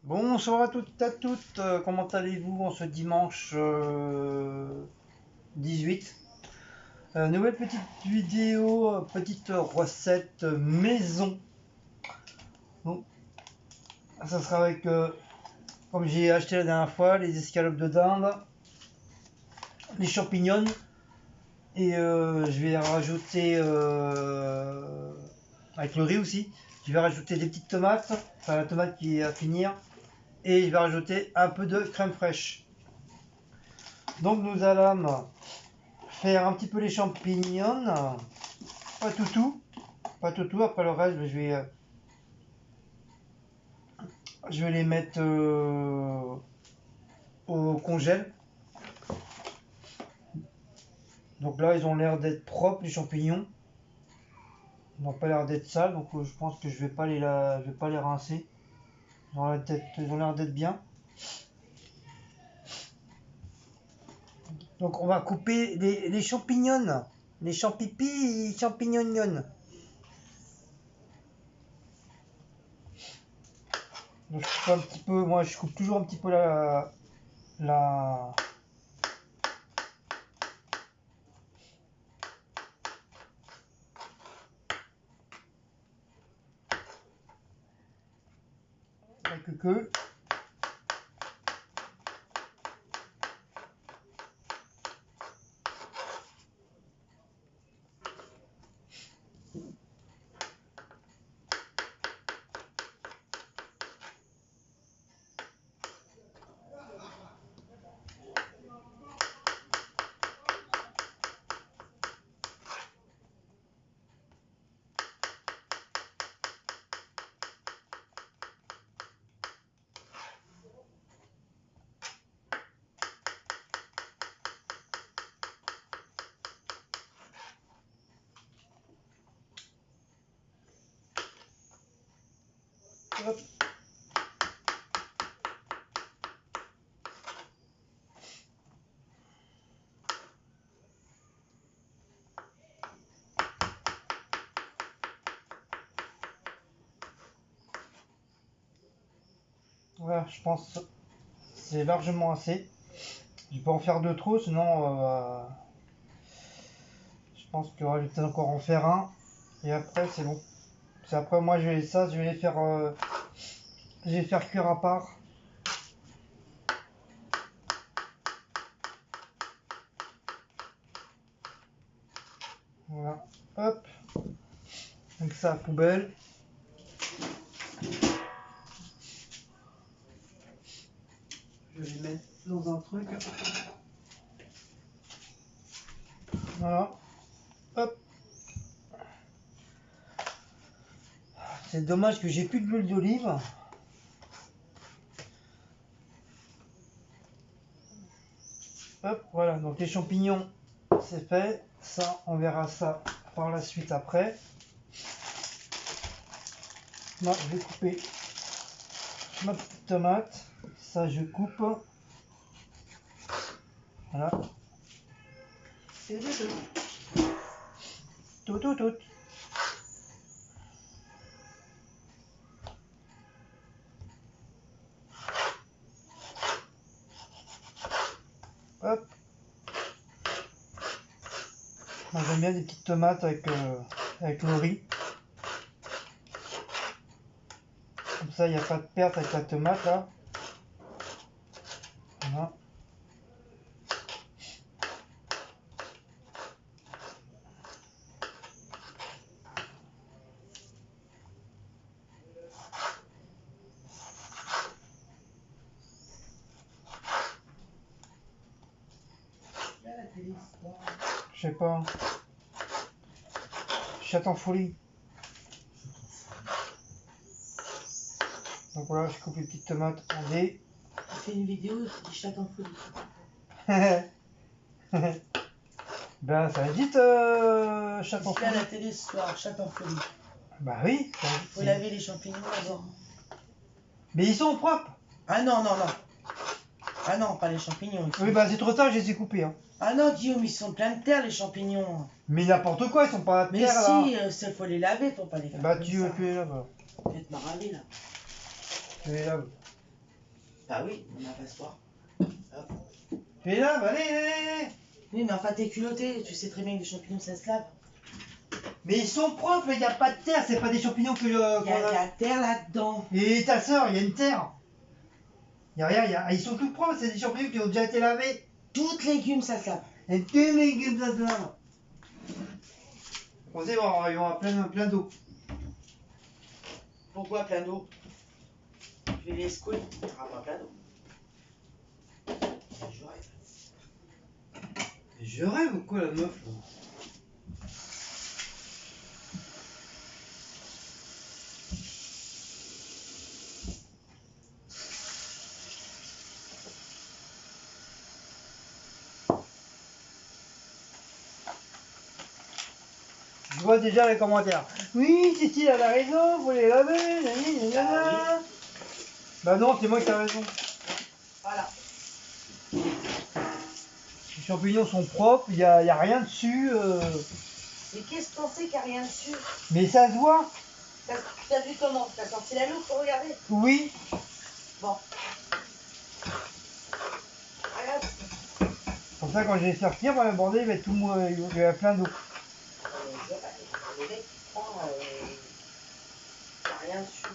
Bonsoir à toutes, comment allez-vous en ce dimanche 18. Nouvelle petite vidéo, petite recette maison. Bon, ça sera avec, comme j'ai acheté la dernière fois, les escalopes de dinde, les champignons, et je vais rajouter, avec le riz aussi, je vais rajouter des petites tomates, enfin la tomate qui est à finir, et je vais rajouter un peu de crème fraîche. Donc nous allons faire un petit peu les champignons, pas tout, après le reste je vais les mettre au congèle. Donc là ils ont l'air d'être propres, les champignons, ils n'ont pas l'air d'être sales, donc je pense que je vais pas les rincer, ils ont l'air d'être bien. Donc on va couper les champignons, les champipis et champignons. Donc je coupe un petit peu, moi je coupe toujours un petit peu la queue. Hop. Voilà, je pense que c'est largement assez. Je peux en faire deux trop, sinon je pense que je vais peut-être encore en faire un. Et après c'est bon. C'est après moi je vais les faire cuire à part. Voilà, hop. Donc ça à poubelle. Je vais les mettre dans un truc. Voilà. Hop. C'est dommage que j'ai plus de l'huile d'olive. Hop, voilà. Donc les champignons, c'est fait. Ça, on verra ça par la suite après. Moi, je vais couper ma petite tomate. Ça, je coupe. Voilà. Et tout. Hop. Moi, j'aime bien des petites tomates avec le riz. Comme ça, il n'y a pas de perte avec la tomate là. Voilà. Je sais pas. Chat en folie. Donc voilà, je coupe les petites tomates en dés. Tu fais une vidéo qui chat en folie. Ben ça existe, chat en folie. À la télé ce soir, chat en folie. Bah oui. Faut laver les champignons d'abord. Mais ils sont propres. Ah non. Ah non, pas les champignons. Oui, bah c'est trop tard, je les ai coupés. Hein. Ah non, Guillaume, ils sont pleins de terre, les champignons. Mais n'importe quoi, ils sont pas à terre là. Mais si, faut les laver, faut pas les faire. Bah tu les laves. Peut-être m'arraver là. Tu les laves. Bah oui, on a un passoire. Hop. Fais là, bah, allez. Oui, mais enfin, t'es culotté. Tu sais très bien que les champignons, ça se lave. Mais ils sont propres, il n'y a pas de terre, c'est pas des champignons que Il y a qu'on de la terre là-dedans. Et ta soeur, il y a une terre. Il y a rien, ils sont tout propres, c'est des champignons qui ont déjà été lavés. Toutes légumes, ça se lave. Et tous les légumes, ça se lave. On sait, il va y avoir plein d'eau. Pourquoi plein d'eau? Je vais les secouer. Il n'y aura pas plein d'eau. Je rêve. Je rêve ou quoi la meuf là? Je vois déjà les commentaires. Oui, Cécile elle a raison, faut les laver. Ah Bah non, c'est moi qui ai raison. Voilà. Les champignons sont propres, il y a rien dessus. Mais qu'est-ce qu'on sait qu'il n'y a rien dessus? Mais ça se voit. T'as vu comment? T'as sorti la loupe pour regarder? Oui. Bon. Regarde. Comme ça, quand je vais sortir, le bordel il va être tout mou, il va y avoir plein d'eau. Le mec qui prend, il n'y a rien dessus.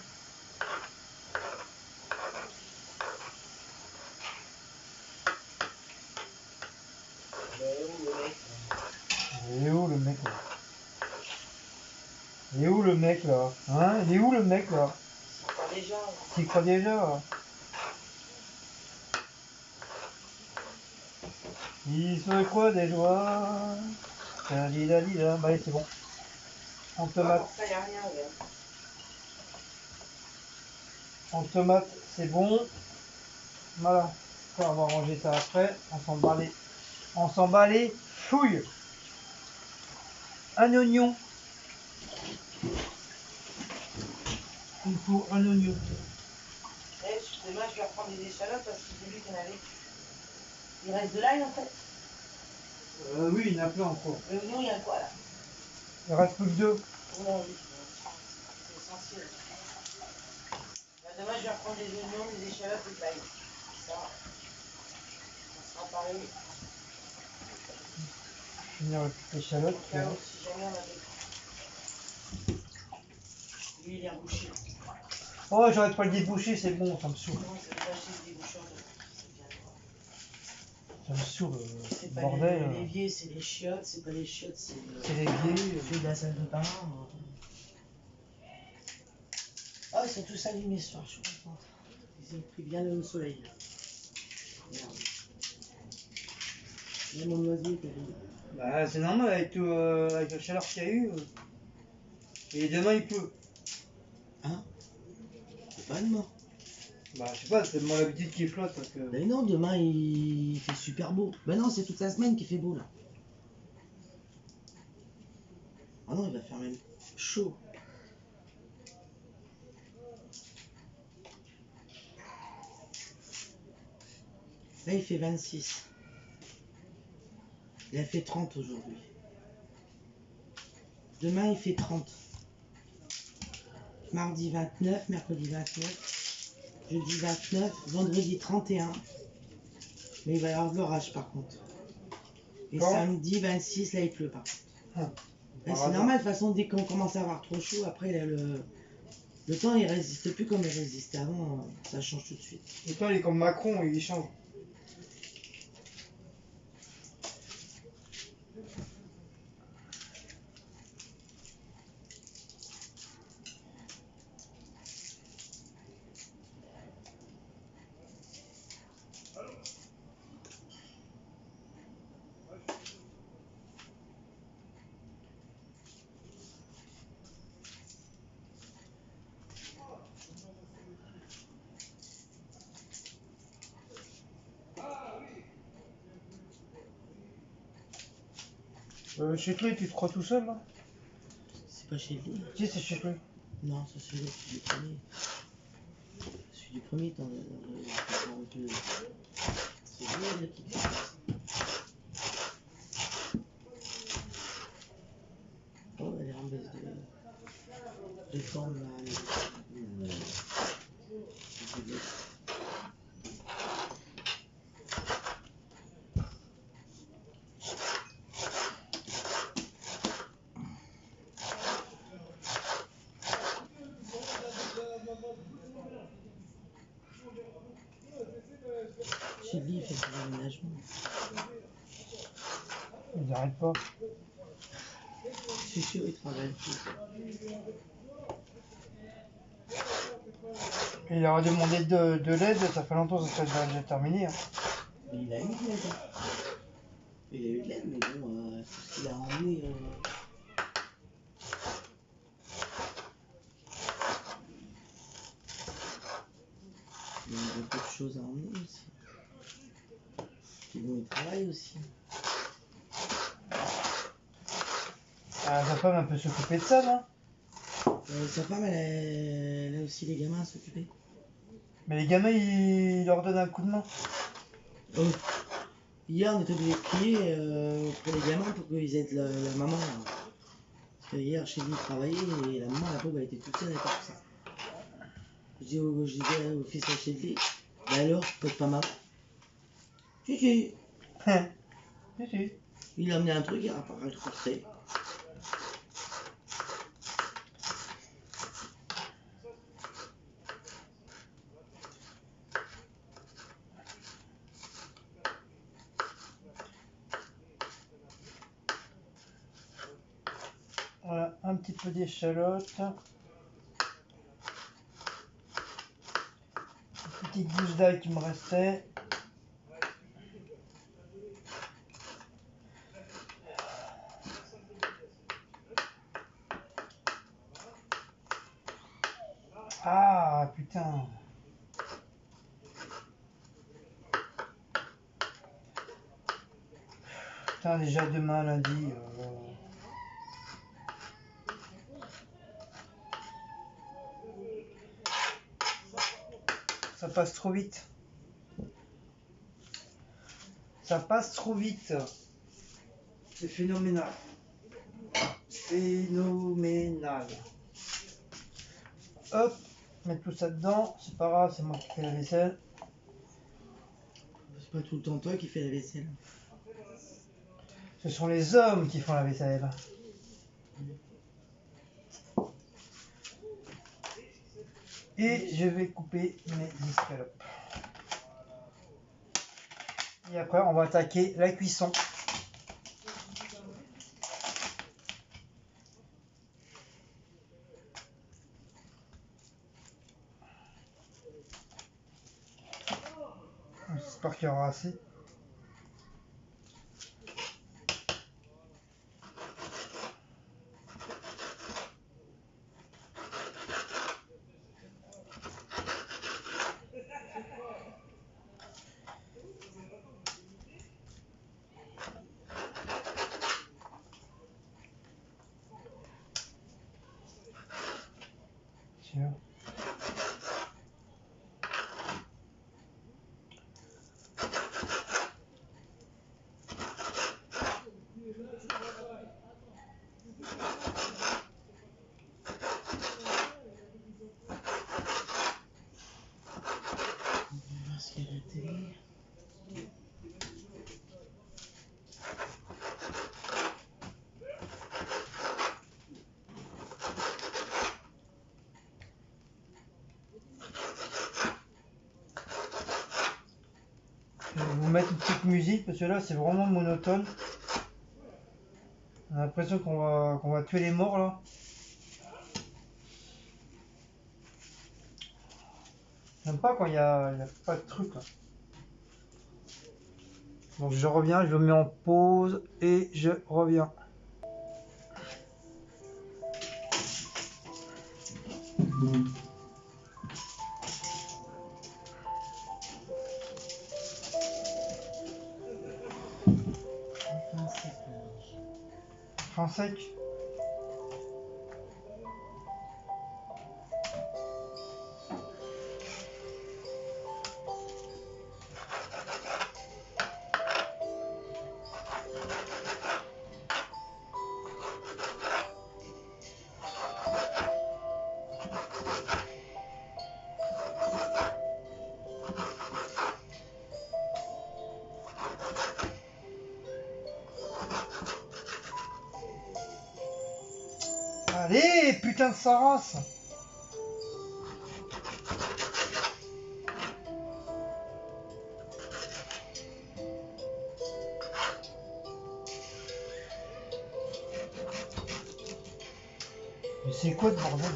Mais où le mec? Il est où le mec là? Il est où le mec là? Hein? Il est où le mec là? C'est pas déjà. S'il croit déjà là. Il se croit des joies. Bah allez, c'est bon. En tomate. Ça, y a rien, regarde. En tomate, c'est bon. Voilà. Ça, on va ranger ça après. On s'en bat les fouilles. Un oignon. Il faut un oignon. Demain, je vais reprendre des échalotes parce que j'ai vu qu'il y en avait. Il reste de l'ail en fait. Oui, il y en a plein encore. L'oignon, il y a quoi là? Il reste plus que deux. Non, oui. C'est essentiel. Demain, je vais reprendre des oignons, des échalotes et de l'ail. Ça sera pareil. Finir les échalotes. Si jamais on a des. Lui, il est rebouché. Oh, j'arrête pas de le déboucher, c'est bon, ça me saoule. Non, c'est pas chez des bouchons. Ça me saoule, C'est pas bordel. l'évier, c'est les chiottes. C'est pas les chiottes, c'est l'évier. C'est de la salle de bain. Oh, ils sont tous allumés ce soir, je suis contente. Ils ont pris bien le soleil. Merde. Là, mon oisier est allumé. Bah, c'est normal avec la chaleur qu'il y a eu. Et demain il pleut. Hein? C'est pas demain. Bah, je sais pas, c'est mon habitude qui flotte. Donc, Ben non, demain il fait super beau. Ben non, c'est toute la semaine qu'il fait beau là. Ah non, il va faire même chaud. Là, il fait 26. Il a fait 30 aujourd'hui. Demain, il fait 30. Mardi 29, mercredi 29, jeudi 29, vendredi 31. Mais il va y avoir de l'orage par contre. Et Quand? samedi 26, là, il pleut par contre. Ah. Ben, c'est normal, de toute façon, dès qu'on commence à avoir trop chaud, après, là, le temps, il résiste plus comme il résistait avant. Ça change tout de suite. Le temps il est comme Macron, il change. Chez toi, tu te crois tout seul là? C'est pas chez lui. Si, c'est chez toi. Non, ça c'est l'autre, celui du premier. Celui du premier, t'en c'est lui là qui fait ça. Oh, elle est en baisse de forme là. Chez lui, il fait son aménagement. Ils n'arrêtent pas. Je suis sûr, il travaille plus. Et il aurait demandé de l'aide, ça fait longtemps que ça serait déjà terminé. Hein. Mais il a eu de l'aide. Il a eu de l'aide, mais bon, tout ce qu'il a emmené. Il y a beaucoup de choses à emmener aussi. Puis bon, il travaille aussi. Ah, sa femme, elle peut s'occuper de ça, non? Sa femme, elle a aussi les gamins à s'occuper. Mais les gamins, ils leur donnent un coup de main. Oh. Hier, on était obligé de crier pour les gamins pour qu'ils aident la maman. Là. Parce que hier, chez lui, il travaillait et la maman, la pauvre, elle était toute seule avec tout ça. Je disais au fils de chez lui, bah alors, peut-être pas maman. Si, si. Si, si. Il a amené un truc, il a pas rentré. Voilà, un petit peu d'échalote. Une petite gousse d'ail qui me restait. Ah, putain. Putain, déjà demain, lundi. Ça passe trop vite. Ça passe trop vite. C'est phénoménal. Phénoménal. Hop, mettre tout ça dedans. C'est pas grave, c'est moi qui fais la vaisselle. C'est pas tout le temps toi qui fais la vaisselle. Ce sont les hommes qui font la vaisselle. Et je vais couper mes escalopes. Et après, on va attaquer la cuisson. J'espère qu'il y aura assez. Tiens. Parce qu'il y a la télé. Je vais vous mettre une petite musique parce que là c'est vraiment monotone. On a l'impression qu'on va tuer les morts là. J'aime pas quand il y a pas de truc là. Donc je reviens, je me mets en pause et je reviens. Enfin, c'est large. Fin sec. Allez, putain de sa race! Mais c'est quoi ce bordel?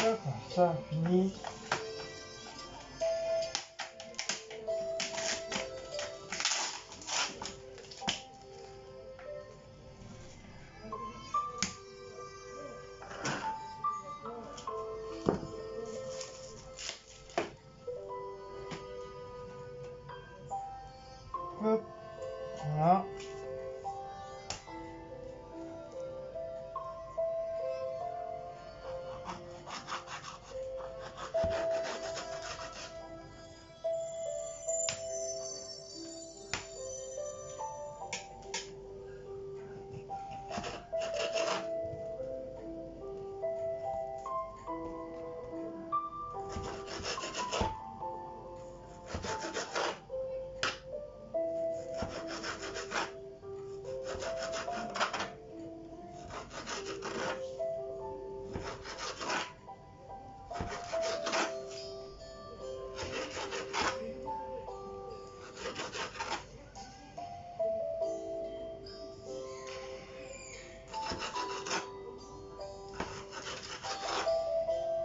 Hop, ça, fini. Hop, voilà.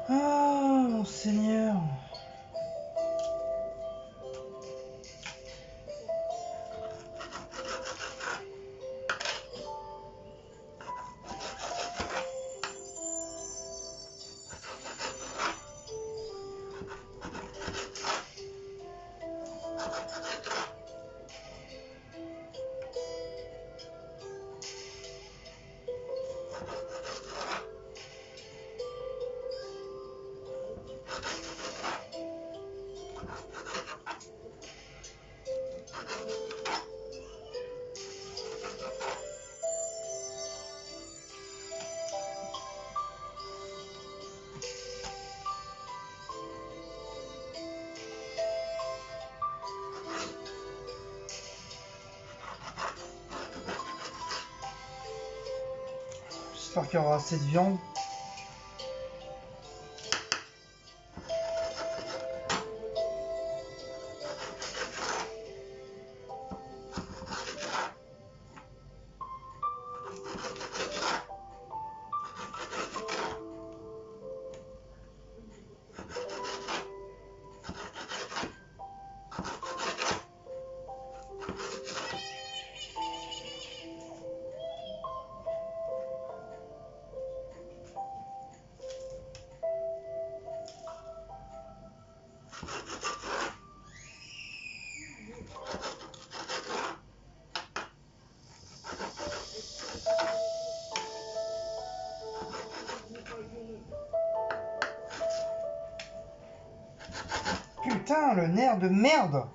Ah, mon Seigneur. J'espère qu'il y aura assez de viande. Putain, le nerf de merde!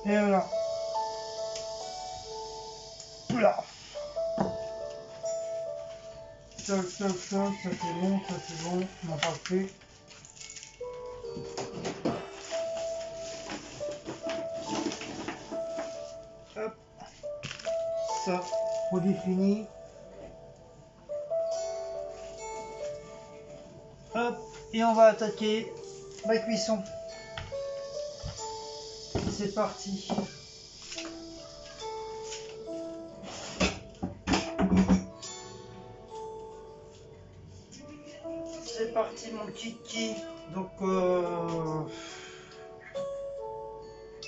Et voilà. Oula. Toc, toc, toc, ça c'est bon, on n'en parle plus. Hop. Ça, produit fini. Hop, et on va attaquer la cuisson. C'est parti. C'est parti mon kiki. Donc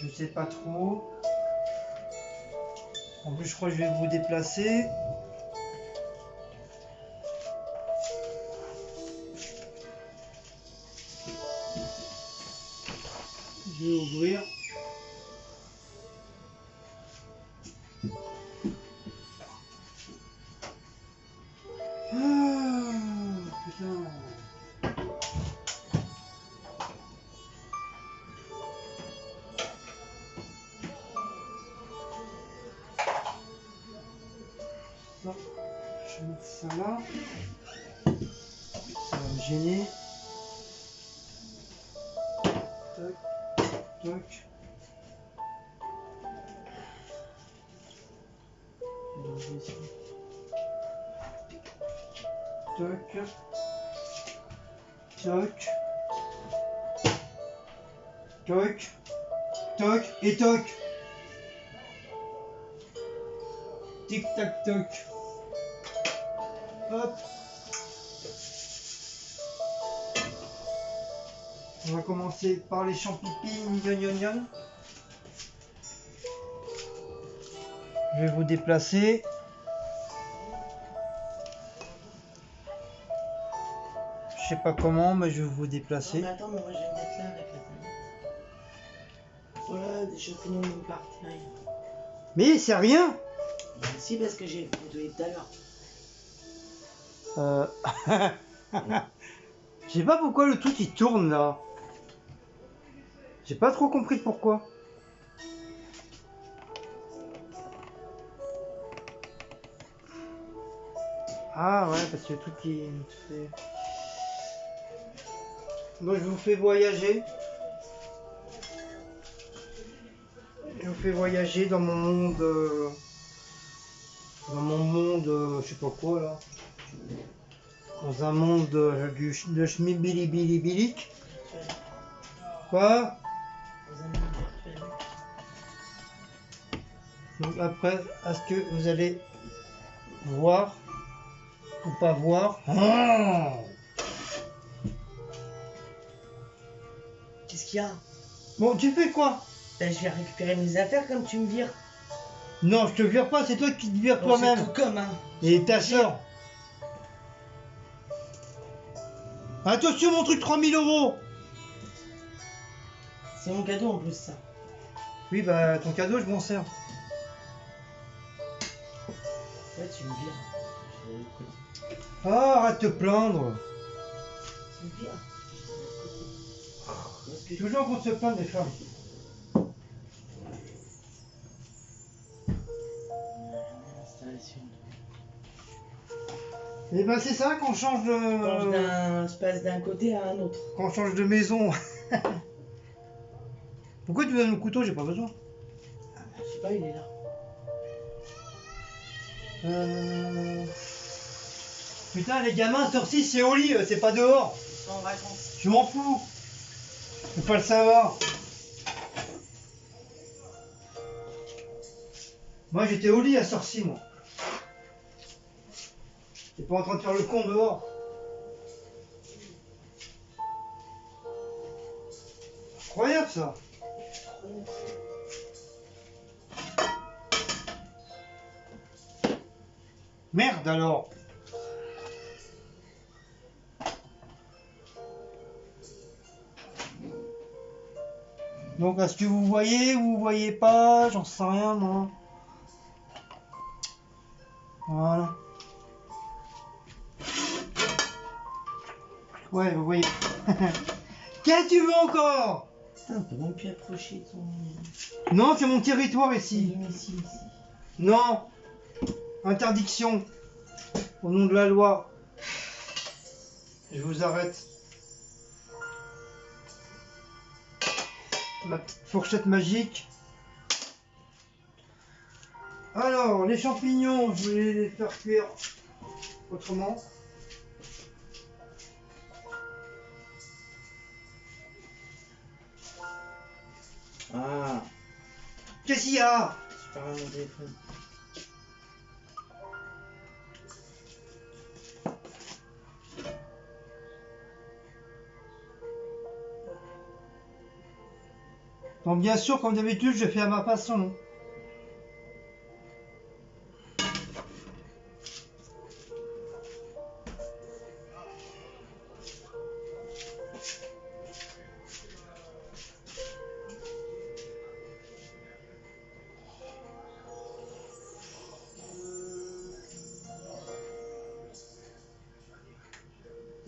je sais pas trop. En plus je crois que je vais vous déplacer. Je vais ouvrir. Ah, putain. Je vais mettre ça là. Ça va me gêner. Toc, toc. Toc. Toc. Toc. Toc et toc. Tic tac toc. Hop. On va commencer par les champignons. Je vais vous déplacer. Je sais pas comment, mais je vais vous déplacer. Non, mais attends, mais moi je vais me mettre là avec la table. Voilà, des champignons de partir. Mais c'est rien. Si, parce que j'ai nettoyé tout à l'heure. Je sais pas pourquoi le truc il tourne là. J'ai pas trop compris pourquoi. Ah ouais, parce que le truc il fait... Donc je vous fais voyager. Je vous fais voyager dans mon monde... Dans mon monde... je sais pas quoi là. Dans un monde de schmibili-bili-bilic. Quoi? Dans un monde virtuel. Donc après, est-ce que vous allez voir ou pas voir? Qu'est-ce qu'il y a? Bon, tu fais quoi? Ben, je vais récupérer mes affaires comme tu me vires. Non, je te vire pas, c'est toi qui te vires Bon, toi-même. c'est tout comme, hein. Et ta soeur. Attention, mon truc 3000 €. C'est mon cadeau en plus, ça. Oui, bah ton cadeau, je m'en sers. Ouais, tu me vires. Oh, arrête de te plaindre. Tu me vires. Parce que Toujours qu'on se plaint des femmes. Installation. Et ben c'est ça qu'on change Je passe d'un côté à un autre. Qu'on change de maison. Pourquoi tu me donnes le couteau? J'ai pas besoin. Je sais pas, il est là. Putain, les gamins, sortis, c'est au lit, c'est pas dehors. Ils sont en vacances. Je m'en fous. Je peux pas le savoir. Moi, j'étais au lit à Sorcy, moi. J'étais pas en train de faire le con dehors. Incroyable, ça. Merde, alors. Donc, est-ce que vous voyez ou vous voyez pas? J'en sais rien, moi. Voilà. Ouais, vous voyez. Qu'est-ce que tu veux encore? Putain, on peut même plus approcher ton... Non, c'est mon territoire ici. Ici. Non. Interdiction. Au nom de la loi. Je vous arrête. Ma petite fourchette magique. Alors, les champignons, je vais les faire cuire autrement. Ah, Qu'est-ce qu'il y a? je parle à mon téléphone. Donc bien sûr, comme d'habitude, je fais à ma façon.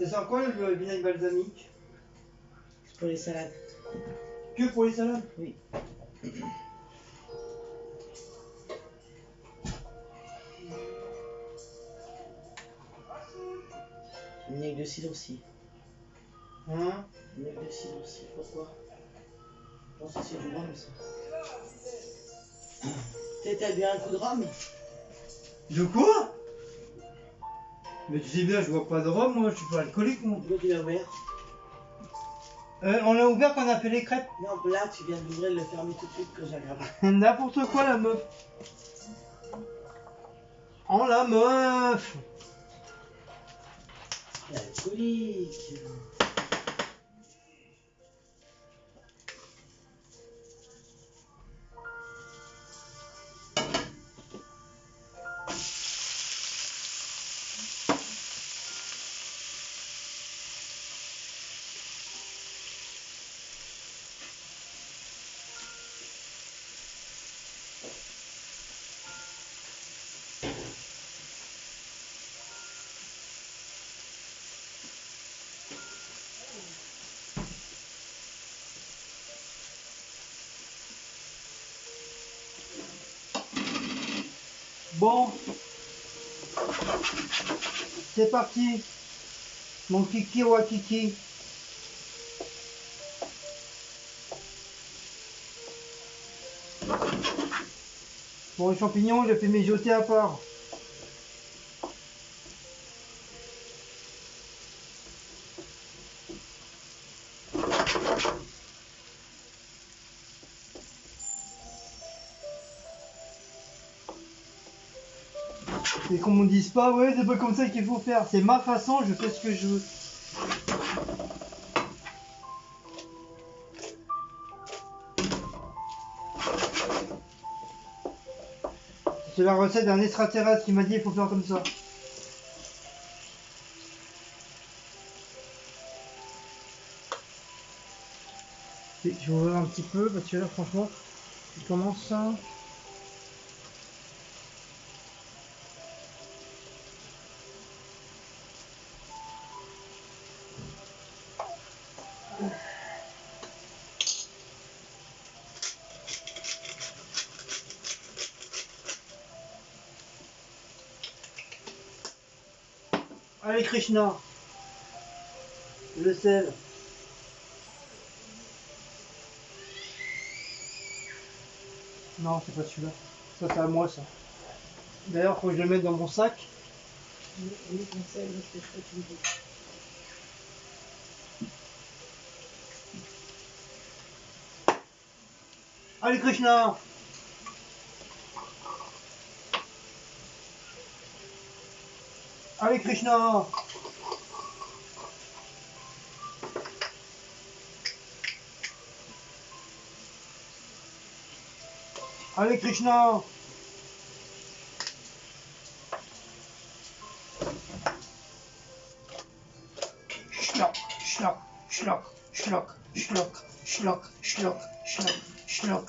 Ça sert à quoi le vinaigre balsamique? C'est pour les salades. Que pour les salades? Oui. avec de cidre aussi. Hein? Avec de cidre aussi. Pourquoi? Je pense que c'est du rhum ça. T'as bien un coup de rhum? De quoi? Mais tu sais bien, je bois pas de rhum, moi, je suis pas alcoolique, moi. Pourquoi tu l'as ouvert? On l'a ouvert quand on a fait les crêpes. Non, là tu viens d'ouvrir et le fermer tout de suite que j'aggrave. N'importe quoi, la meuf. Oh, la meuf. Alcoolique. Bon. C'est parti. Mon kiki wakiki. Pour les champignons, j'ai fait mijoter à part. Et qu'on me dise pas, ouais, c'est pas comme ça qu'il faut faire. C'est ma façon, je fais ce que je veux. C'est la recette d'un extraterrestre qui m'a dit il faut faire comme ça. Et je vais ouvrir un petit peu parce que là franchement, il commence à... Allez Krishna, le sel. Non, c'est pas celui-là. Ça, c'est à moi, ça. D'ailleurs, faut que je le mette dans mon sac. Oui, ton sel, c'est ce que tu me dis. Allez Krishna. Allez Krishna. Allez Krishna. Schlock, schlock, schlock, schlock, schlock, schlock, schlock, schlock, schlock.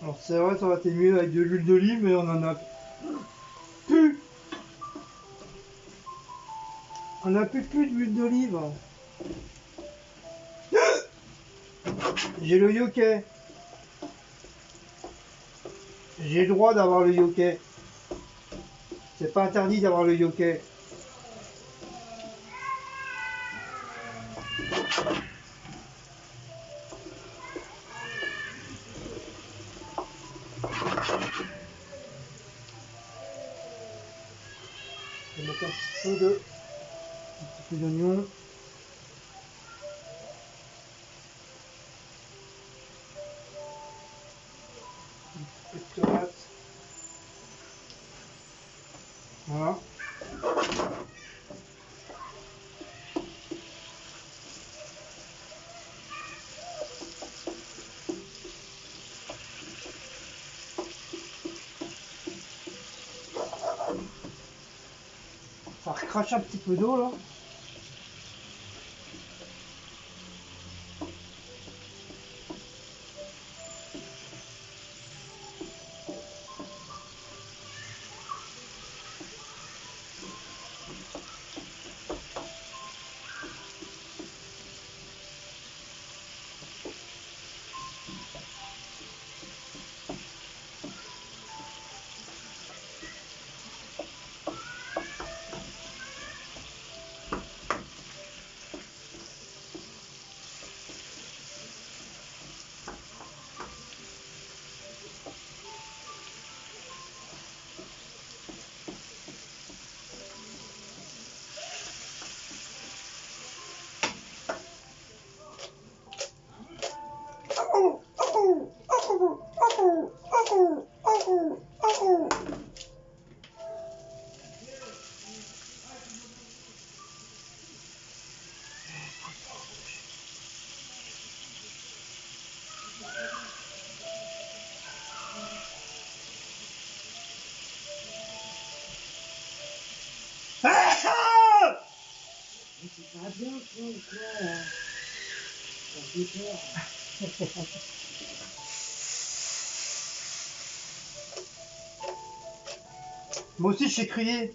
Alors c'est vrai, ça aurait été mieux avec de l'huile d'olive, mais on en a plus. On n'a plus d'huile d'olive. J'ai le yokai. J'ai le droit d'avoir le yokai. C'est pas interdit d'avoir le yokai. Je vais mettre un petit peu d'oignon. Un peu de tomate. Voilà. recracher un petit peu d'eau là. Mais c'est pas bien, quoi, ou quoi, là? Ça fait peur. Moi aussi je sais crier.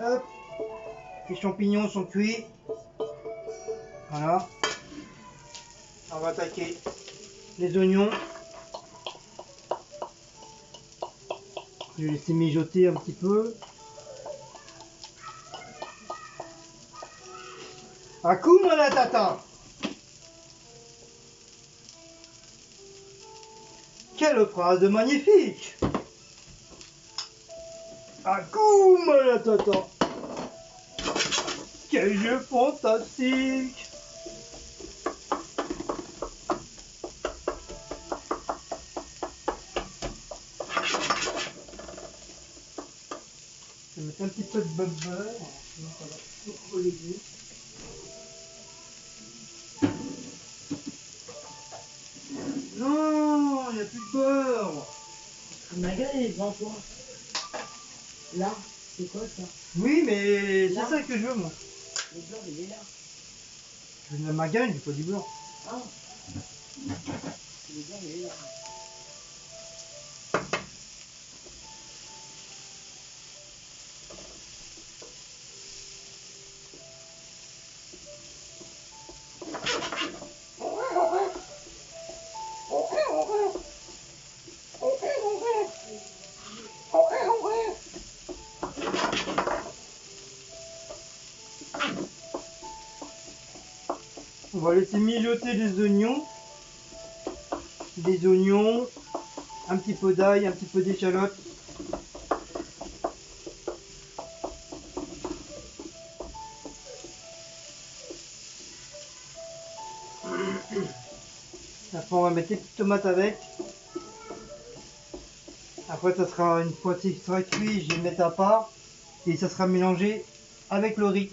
Hop, les champignons sont cuits. Voilà. On va attaquer les oignons. Je vais laisser mijoter un petit peu. Hakuna Matata. Quelle phrase magnifique! Hakuna Matata. Quel jeu fantastique! Je vais mettre un petit peu de beurre, sinon ça va tout relier. Non, il n'y a plus de beurre. Ma gueule, elle est devant toi. Là, c'est quoi ça? Oui, mais c'est Là. ça que je veux, moi. Le beurre, il est là. Je veux de la margarine, du pas du beurre. Ah. Le beurre, il est là. On va laisser mijoter les oignons. Des oignons, un petit peu d'ail, un petit peu d'échalote. Après on va mettre les petites tomates avec. Après ça sera, une fois que ça sera cuit, je vais le mettre à part. Et ça sera mélangé avec le riz.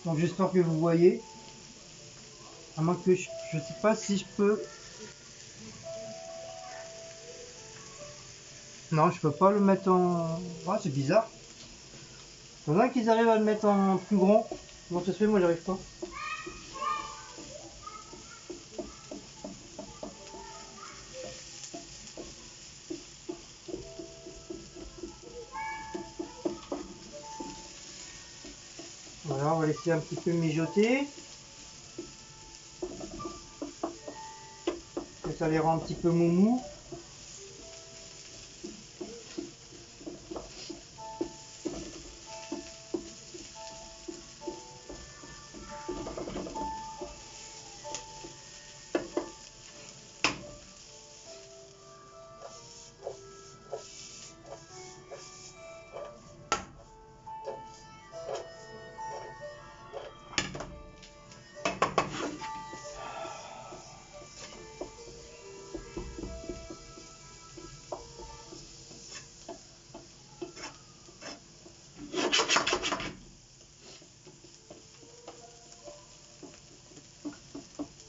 Donc j'espère que vous voyez. À moins que je sais pas si je peux. Non, je peux pas le mettre en. Ah, c'est bizarre. Il y en a qui arrivent à le mettre en plus grand. Comment ça se fait, moi j'arrive pas. Voilà, on va laisser un petit peu mijoter. Et ça les rend un petit peu moumou.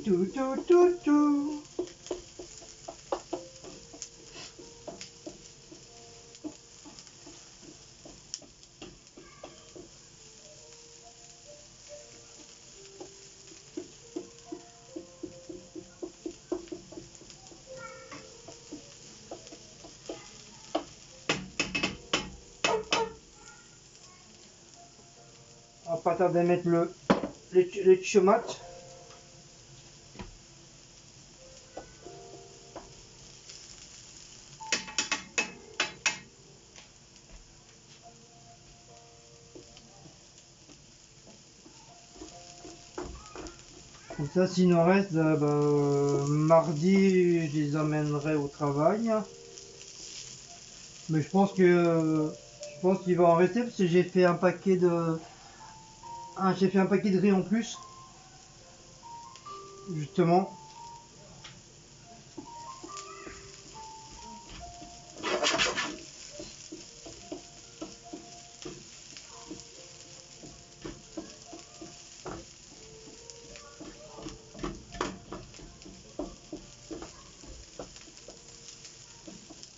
tout, tout, tout, tout. On va pas tarder à mettre les tomates. Comme ça, s'il en reste, mardi, je les emmènerai au travail. Mais je pense qu'il va en rester parce que j'ai fait un paquet de riz en plus, justement.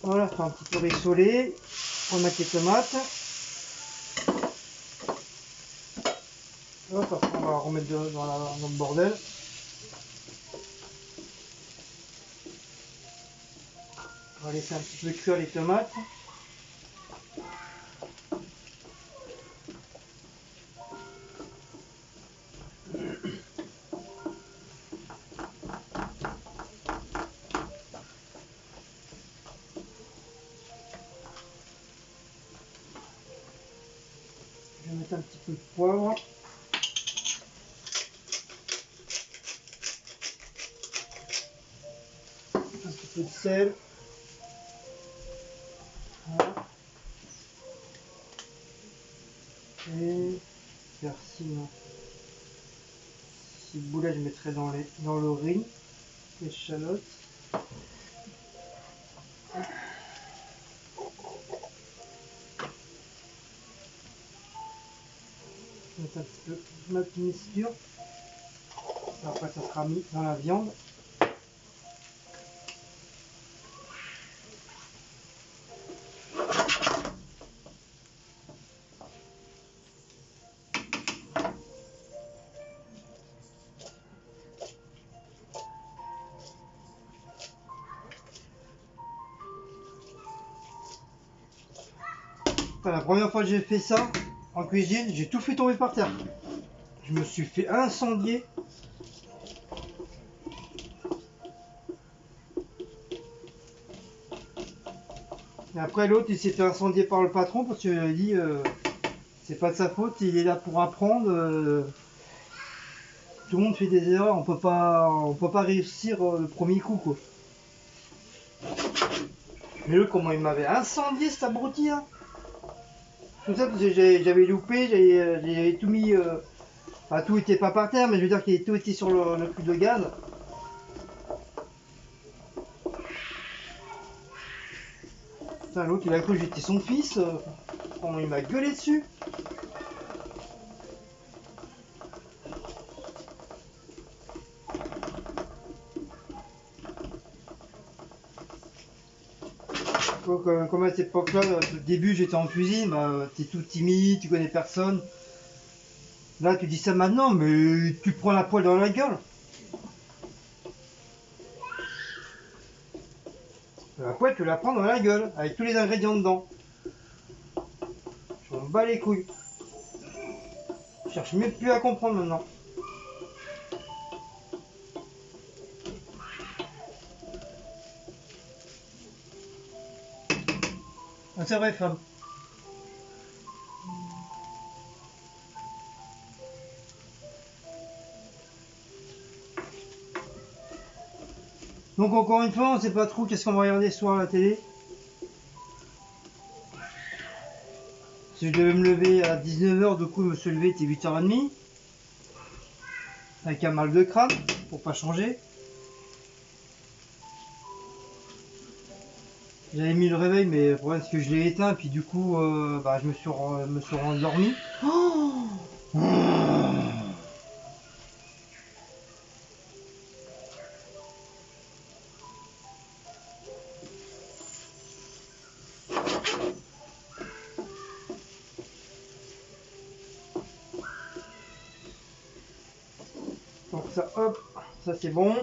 Voilà, c'est un petit peu rissolé. On va mettre les tomates. Hop, après on va remettre dans le bordel. On va laisser un petit peu cuire les tomates. Je vais mettre un petit peu de poivre. Un petit peu de sel. Voilà. Et persil, non. Ces boules-là, je mettrai dans le riz. Les échalotes. Je vais mettre un petit peu de ma mixture. Après, ça sera mis dans la viande. Enfin, la première fois que j'ai fait ça en cuisine, j'ai tout fait tomber par terre. Je me suis fait incendier. Et après l'autre il s'est fait incendier par le patron parce qu'il a dit c'est pas de sa faute, il est là pour apprendre. Tout le monde fait des erreurs, on peut pas réussir le premier coup quoi. Mais l'autre comment il m'avait incendié cet abruti hein. Tout ça parce que j'avais loupé, j'avais tout mis. Enfin, tout était pas par terre, mais je veux dire qu'il tout était sur le puits de gaz. Putain, l'autre il a cru que j'étais son fils. Il m'a gueulé dessus. Comme à cette époque-là, au début j'étais en cuisine, t'es tout timide, tu connais personne. Là tu dis ça maintenant, mais tu prends la poêle dans la gueule. La poêle tu la prends dans la gueule, avec tous les ingrédients dedans. Je m'en bats les couilles. Je cherche même plus à comprendre maintenant. Ah, c'est vrai femme. Donc encore une fois, on sait pas trop qu'est-ce qu'on va regarder ce soir à la télé. Si je devais me lever à 19 h, du coup je me suis levé, c'était 8 h30. Avec un mal de crâne, pour pas changer. J'avais mis le réveil, mais le problème c'est que je l'ai éteint, puis du coup je me suis rendormi. Oh ça, hop, ça c'est bon.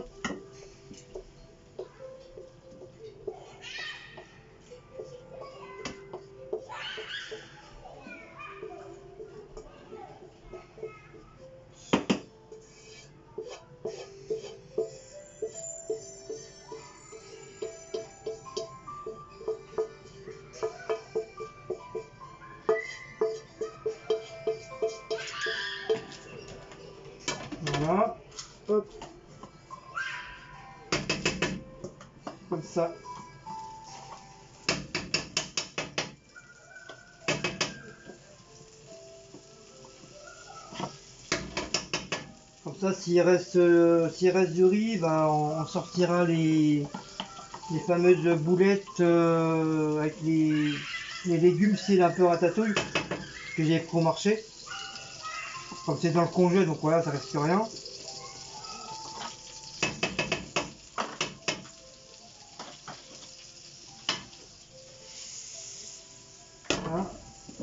Voilà, hop, comme ça. Comme ça, s'il reste du riz, bah, on sortira les fameuses boulettes avec les légumes, c'est un peu ratatouille que j'ai pris au marché. Comme c'est dans le congé, donc voilà, ça reste rien. Voilà.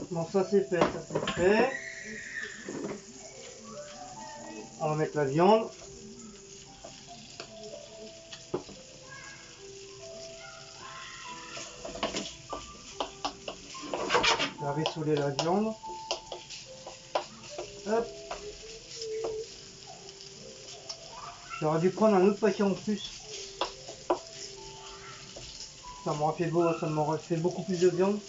Bon, ça c'est fait, ça c'est fait. On va mettre la viande. On va rissoler la viande. Hop. J'aurais dû prendre un autre paquet en plus. Ça m'aurait fait beau, ça m'aurait fait beaucoup plus de viande.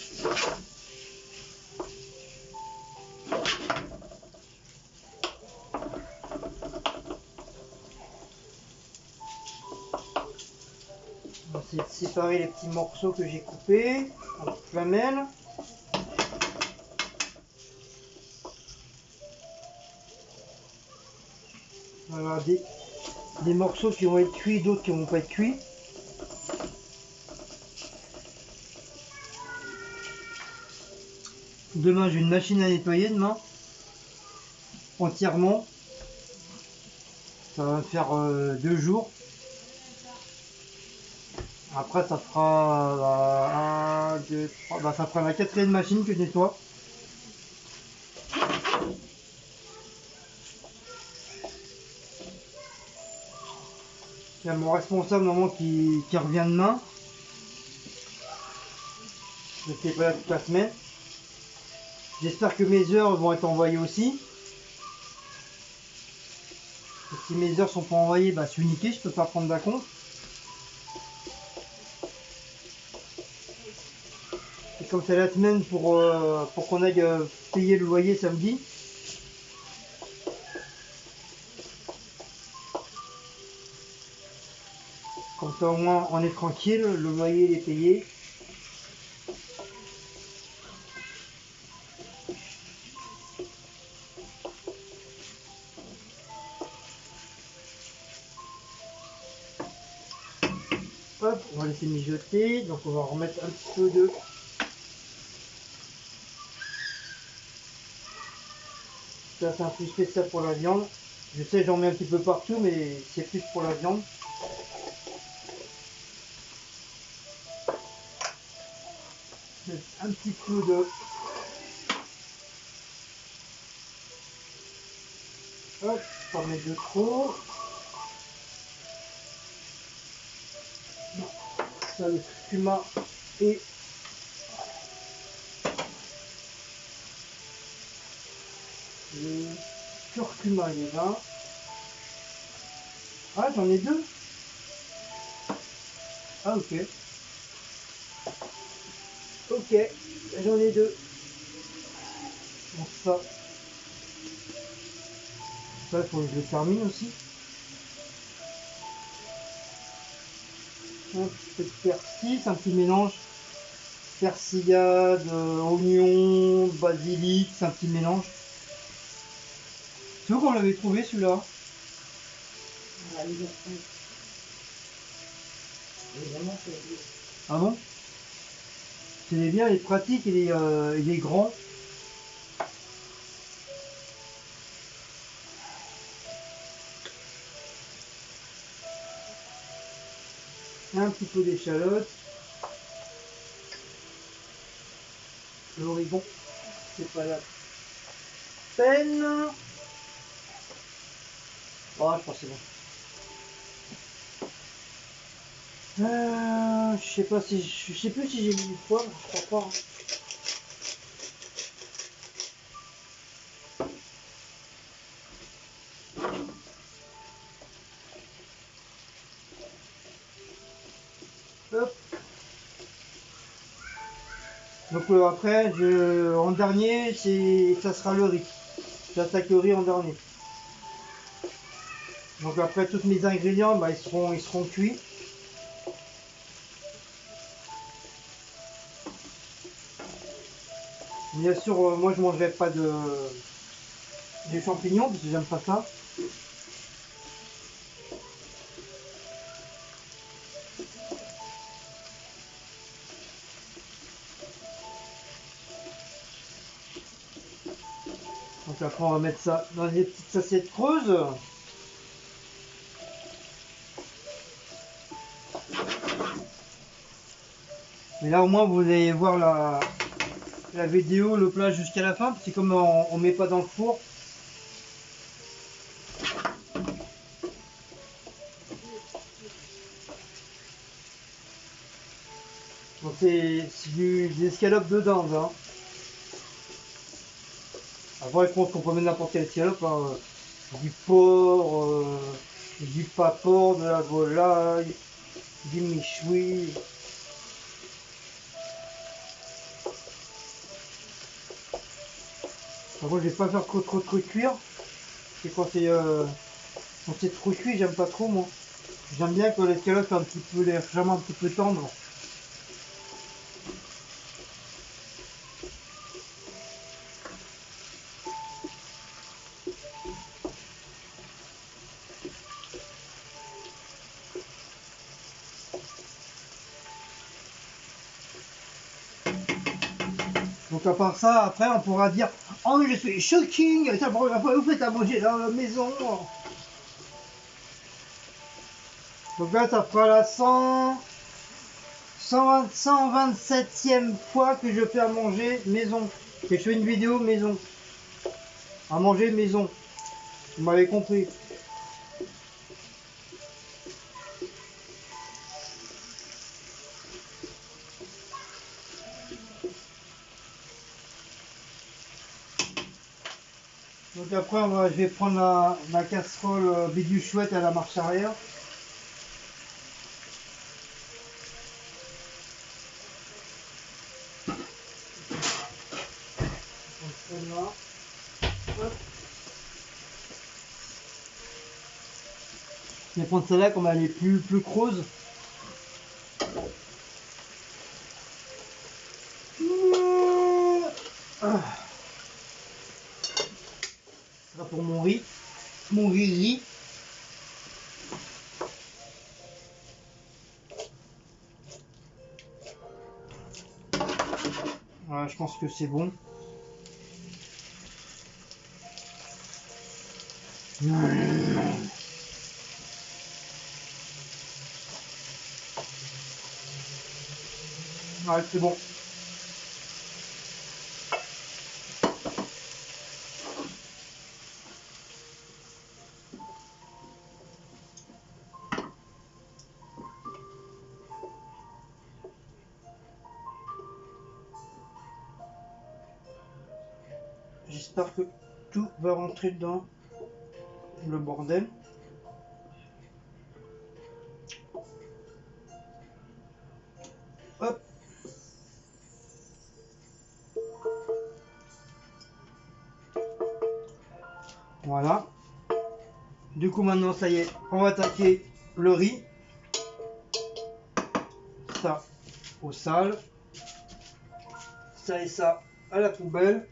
On va essayer de séparer les petits morceaux que j'ai coupés en lamelles. Voilà, des morceaux qui vont être cuits, d'autres qui vont pas être cuits. Demain j'ai une machine à nettoyer demain. Entièrement. Ça va me faire 2 jours. Après ça fera 1, 2, 3, bah, ça fera la 4e machine que je nettoie. Il y a mon responsable normalement qui revient demain. Je ne sais pas là toute la semaine. J'espère que mes heures vont être envoyées aussi. Et si mes heures sont pas envoyées, bah c'est uniqué, je peux pas prendre d'acompte. Et comme c'est la semaine pour qu'on aille payer le loyer samedi. Comme ça au moins on est tranquille, le loyer il est payé. Hop, on va laisser mijoter, donc on va remettre un petit peu de... Ça c'est un plus spécial pour la viande. Je sais j'en mets un petit peu partout mais c'est plus pour la viande. Un petit peu de... Hop, pas mettre de trop. Non, ça le curcuma et le curcuma il est là. Ah j'en ai 2. Ah ok. Ok, j'en ai 2. Donc ça il faut que je le termine aussi. Un petit peu de persil, c'est un petit mélange. Persillade, oignon, basilic, c'est un petit mélange. Tu vois qu'on l'avait trouvé celui-là? Ah bon? C'est bien, il est pratique, il est grand. Un petit peu d'échalote. L'origon, c'est pas la peine. Oh, je pense que c'est bon. Je sais pas si je sais plus si j'ai mis du poivre, je crois pas. Hop. Donc après, en dernier, ça sera le riz. J'attaque le riz en dernier. Donc après, tous mes ingrédients, bah, ils seront cuits. Bien sûr, moi je mangerai pas des champignons parce que j'aime pas ça. Donc après, on va mettre ça dans des petites assiettes creuses. Mais là, au moins, vous allez voir la vidéo, le plat jusqu'à la fin. C'est comme on met pas dans le four. Donc c'est des escalopes de dinde. Hein. Après, je pense qu'on peut mettre n'importe quelle escalope. Hein. Du porc, du pas porc, de la volaille, du méchoui. Par contre, je vais pas faire trop cuire. C'est quand c'est trop cuit, j'aime pas trop moi. J'aime bien que l'escalope soit un petit peu légèrement un petit peu tendre. Donc à part ça, après on pourra dire oh mais je suis shocking, c'est la première fois que vous faites à manger dans la maison. Donc là ça fera la 127e fois que je fais à manger maison. Que je fais une vidéo maison. À manger maison. Vous m'avez compris. Donc après je vais prendre la casserole Bédu Chouette à la marche arrière. Hop. Je vais prendre celle-là comme elle est plus creuse. Ça sera pour mon riz. Mon riz. Voilà, je pense que c'est bon. Ouais, c'est bon. J'espère que tout va rentrer dans le bordel. Hop. Voilà. Du coup maintenant ça y est, on va attaquer le riz. Ça au sale. Ça et ça à la poubelle.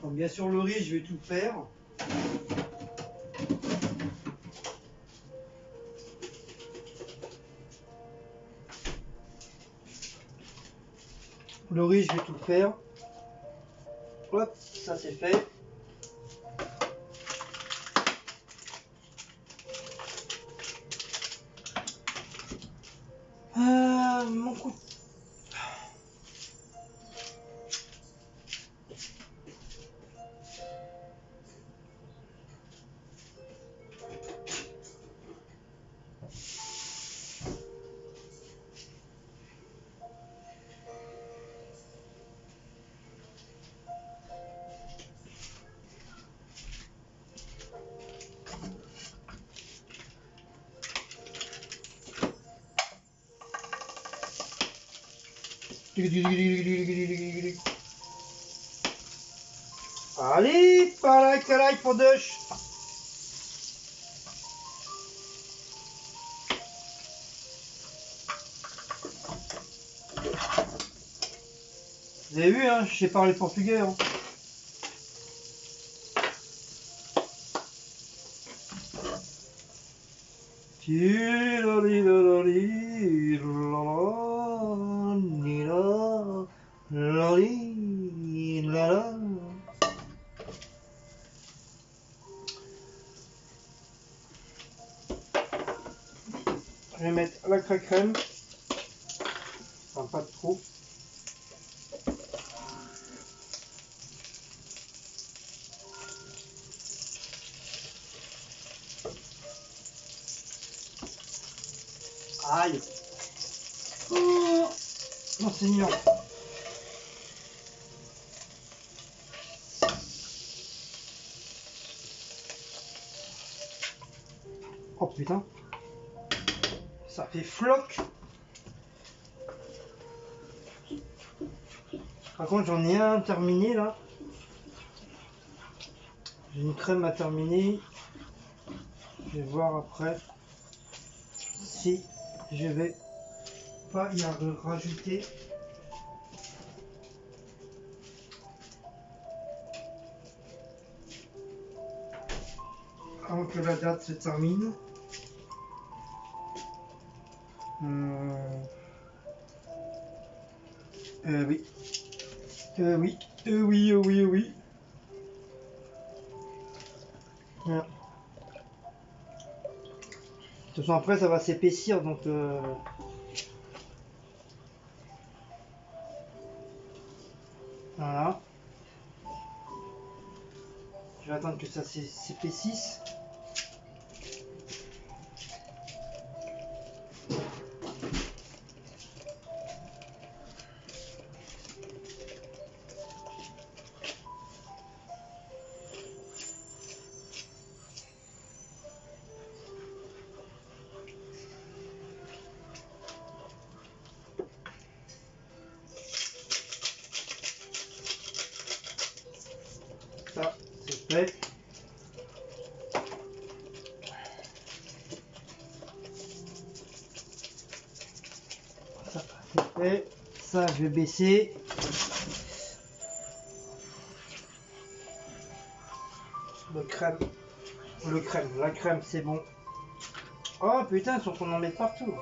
Donc bien sûr le riz je vais tout faire. Le riz je vais tout faire. Hop, ça c'est fait. Allez, par là, calaille pour deux. Vous avez vu, hein, je sais parler portugais. Hein. Je vais mettre la crème, enfin pas trop. Aïe. Oh, non, Seigneur. Oh putain. Ça fait floc. Par contre, j'en ai un terminé là. J'ai une crème à terminer. Je vais voir après si je vais pas y rajouter. Avant que la date se termine. Oui. Oui. Oui. Voilà. De toute façon, après, ça va s'épaissir, donc... Voilà. Je vais attendre que ça s'épaississe. Ça, c'est fait. Ça, c'est fait. Ça, je vais baisser. La crème, c'est bon. Oh putain, ils sont en train d'en mettre partout.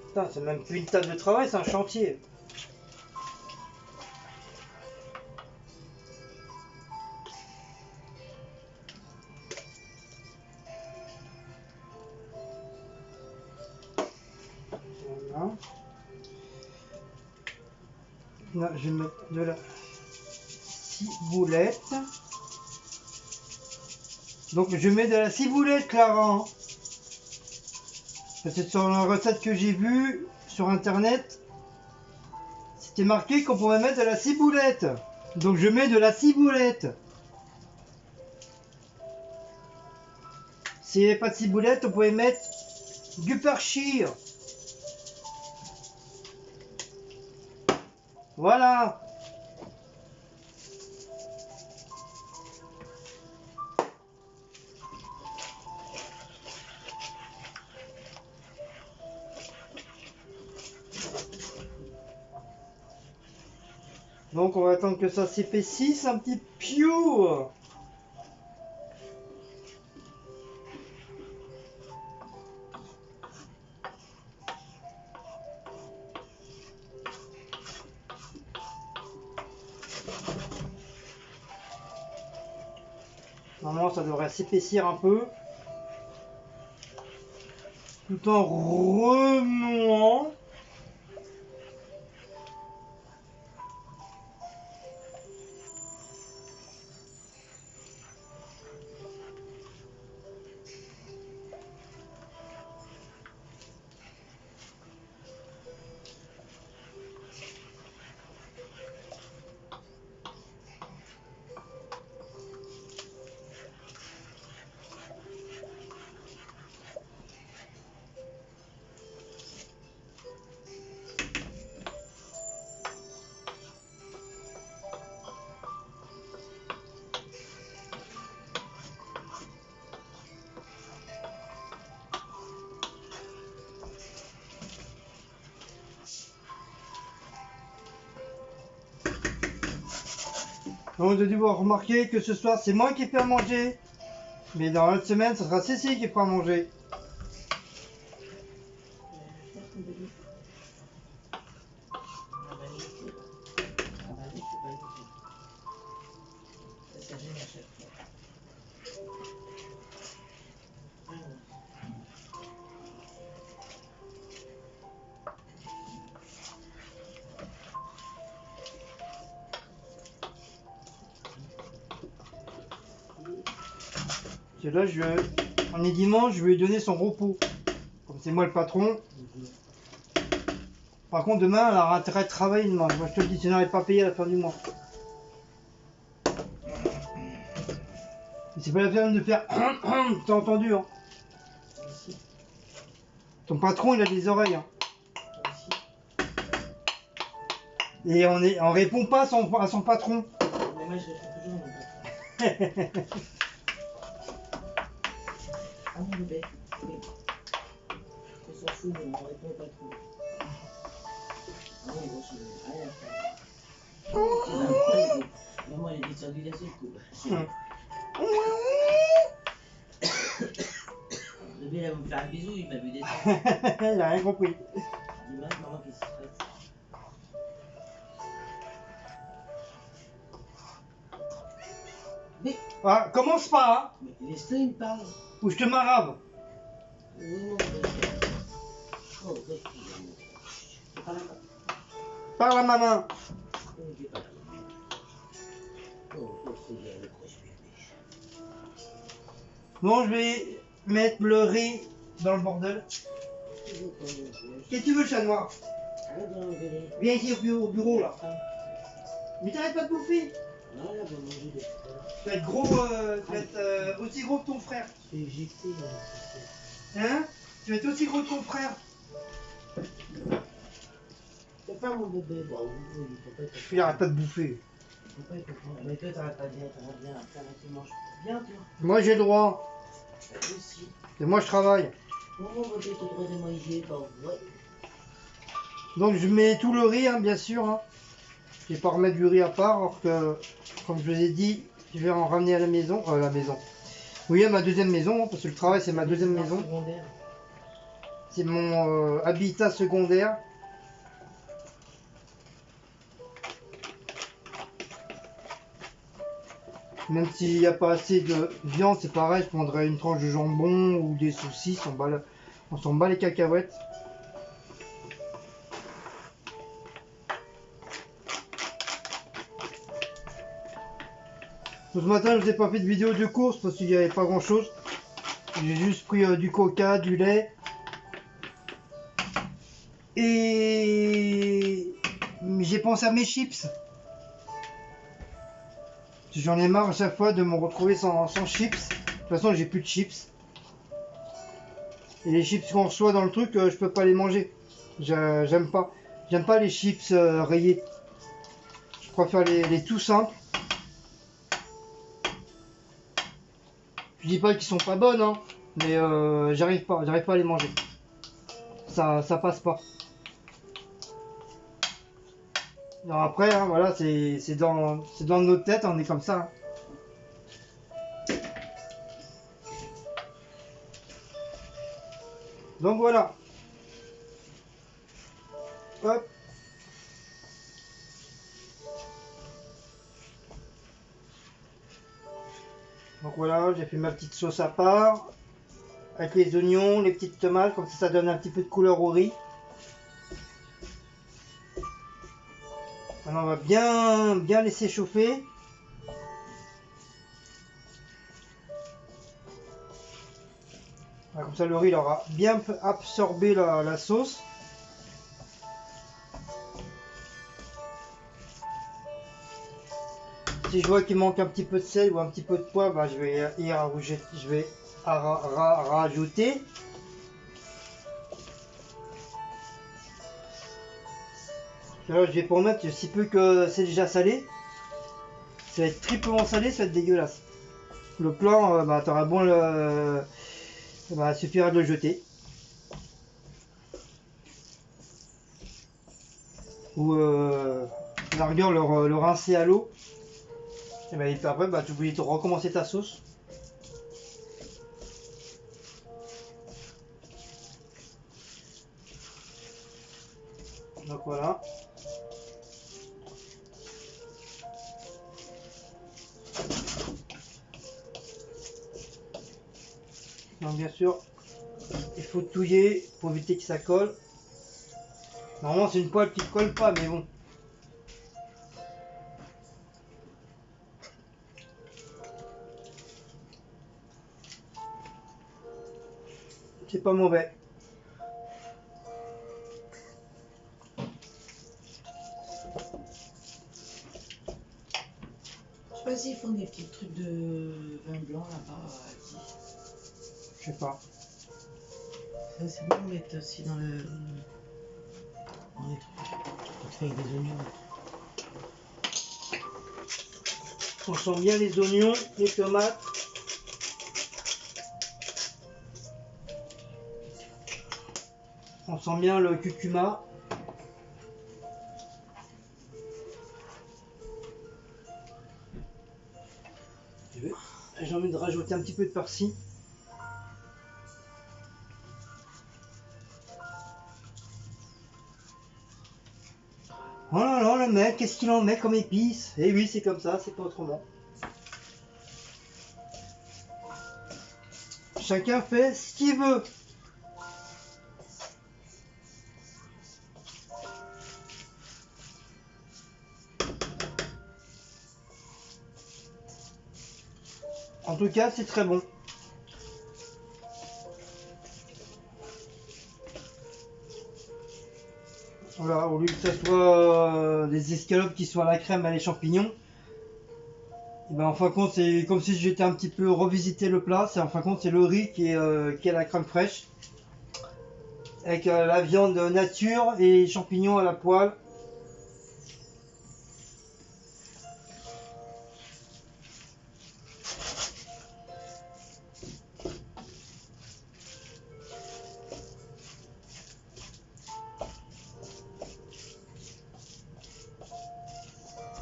Putain, c'est même plus une table de travail, c'est un chantier. Voilà. Là, je vais mettre de la ciboulette. Donc je mets de la ciboulette, Clara. Parce que sur la recette que j'ai vue sur internet, c'était marqué qu'on pouvait mettre de la ciboulette. Donc je mets de la ciboulette. S'il n'y avait pas de ciboulette, on pouvait mettre du persil. Voilà. Donc on va attendre que ça s'épaississe un petit piou. Normalement ça devrait s'épaissir un peu. Tout en remuant. Donc vous avez dû remarquer que ce soir c'est moi qui fais à manger. Mais dans l'autre semaine, ce sera Cécile qui fera à manger. Et là, on est dimanche, je vais lui donner son repos. Comme c'est moi le patron. Par contre, demain, elle aura intérêt de travailler demain. Moi, je te le dis, sinon elle n'est pas payée à la fin du mois. C'est pas la peine de faire. T'as entendu, hein? Ton patron, il a des oreilles, hein. Et on répond pas à son patron. Mais moi, je réponds toujours à mon patron. Ah mon bébé, oui. On s'en fout, mais on répond pas trop. Ah oui, bon, je rien à faire. Maman, elle est descendue d'un seul coup. Le bébé, elle va me faire un bisou, il m'a vu descendre. Il a rien compris. Dis-moi, maman, qu'est-ce qui se passe? Mais, Ah, commence pas, hein? mais laisse-le, il me parle. Ou je te marabe. Oui, mon bébé. Oh, c'est pas là. Parle à ma main. Bon, je vais mettre le riz dans le bordel. Qu'est-ce que tu veux, chat noir? Viens ici au bureau, là. Mais t'arrêtes pas de bouffer. Tu vas être gros, tu vas être aussi gros que ton frère. Hein? Tu vas être aussi gros que ton frère. C'est pas mon bébé, bon, Il arrête pas de bouffer. Mais toi, t'arrêtes pas bien, t'arrêtes bien. Tu manges bien, toi. Moi, j'ai le droit. Toi aussi. Et moi, je travaille. Mon bébé, t'as le droit de manger, bah ouais. Donc, je mets tout le riz, hein, bien sûr. Hein. Je vais pas remettre du riz à part, alors que, comme je vous ai dit, je vais en ramener à la maison. Oui, à ma deuxième maison, hein, parce que le travail, c'est ma deuxième maison. C'est mon habitat secondaire. Même s'il n'y a pas assez de viande, c'est pareil, je prendrais une tranche de jambon ou des saucisses, on s'en bat les cacahuètes. Ce matin, je vous ai pas fait de vidéo de course parce qu'il n'y avait pas grand chose. J'ai juste pris du coca, du lait. Et j'ai pensé à mes chips. J'en ai marre à chaque fois de me retrouver sans chips. De toute façon, j'ai plus de chips. Et les chips qu'on reçoit dans le truc, je peux pas les manger. J'aime pas. J'aime pas les chips rayés. Je préfère les tout simples. Je dis pas qu'ils sont pas bonnes, hein, mais j'arrive pas à les manger. Ça passe pas. Alors après, hein, voilà, c'est dans notre tête, on est comme ça. Hein. Donc voilà. Hop. Donc voilà, j'ai fait ma petite sauce à part. Avec les oignons, les petites tomates, comme ça donne un petit peu de couleur au riz. Maintenant on va bien laisser chauffer. Voilà, comme ça le riz il aura bien absorbé la sauce. Si je vois qu'il manque un petit peu de sel ou un petit peu de poivre, bah, je vais rajouter. Là, je vais pas en mettre, si peu que c'est déjà salé. Ça va être triplement salé, ça va être dégueulasse. Le plan, bah, t'auras bon le. Bah, il suffira de le jeter. Ou la rigueur, le rincer à l'eau. Et puis après, tu oublies de recommencer ta sauce. Donc voilà. Donc bien sûr, il faut touiller pour éviter que ça colle. Normalement c'est une poêle qui ne colle pas, mais bon. C'est pas mauvais. Je sais pas s'ils font des petits trucs de vin blanc là-bas. Je sais pas. Ça c'est bon de mettre aussi dans les trucs. On fait avec des oignons. On sent bien les oignons, les tomates. On sent bien le curcuma. J'ai envie de rajouter un petit peu de persil. Oh là là, le mec, qu'est-ce qu'il en met comme épices? Eh oui, c'est comme ça, c'est pas autrement. Chacun fait ce qu'il veut. En tout cas, c'est très bon. Voilà, au lieu que ce soit des escalopes qui soient à la crème à les champignons, et ben en fin de compte, c'est comme si j'étais un petit peu revisité le plat. C'est en fin de compte, c'est le riz qui est à la crème fraîche, avec la viande nature et les champignons à la poêle.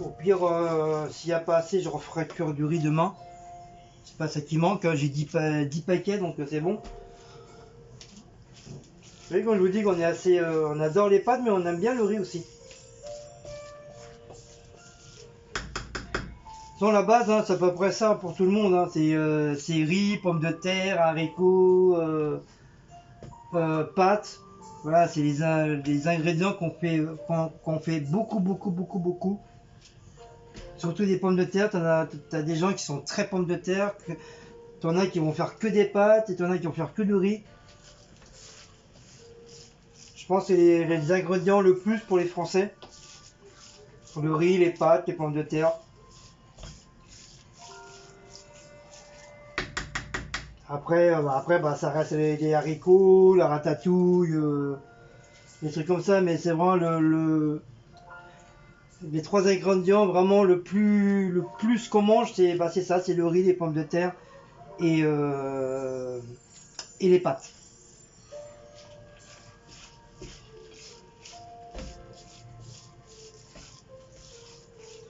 Au pire, s'il n'y a pas assez, je referai cuire du riz demain. C'est pas ça qui manque, hein. J'ai 10 paquets, donc c'est bon. Vous voyez, quand je vous dis qu'on est assez, on adore les pâtes, mais on aime bien le riz aussi. Sans la base, hein, c'est à peu près ça pour tout le monde. Hein. C'est riz, pommes de terre, haricots, pâtes. Voilà, c'est les ingrédients qu'on fait beaucoup, beaucoup, beaucoup, beaucoup. Surtout des pommes de terre, t'as des gens qui sont très pommes de terre, t'en as qui vont faire que des pâtes et t'en as qui vont faire que du riz. Je pense que c'est les ingrédients le plus pour les Français. Le riz, les pâtes, les pommes de terre. Après, ça reste les haricots, la ratatouille, des trucs comme ça, mais c'est vraiment les trois ingrédients vraiment le plus qu'on mange, c'est ça, c'est le riz, les pommes de terre et les pâtes.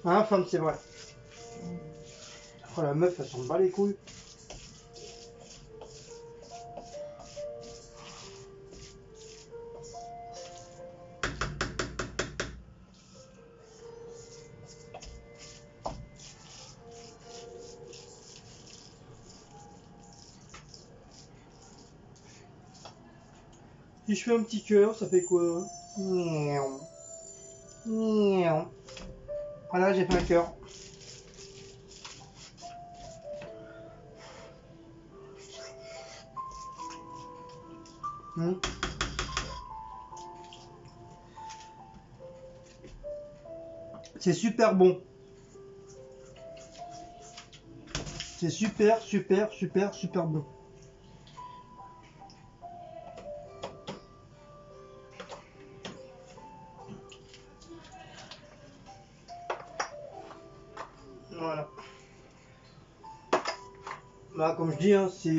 Hein, femme, c'est vrai. Oh, la meuf, elle s'en bat les couilles. Si je fais un petit cœur, ça fait quoi? Miaou. Miaou. Voilà, j'ai fait un cœur. C'est super bon. C'est super, super, super, super bon. Voilà. Bah, comme je dis, hein, c'est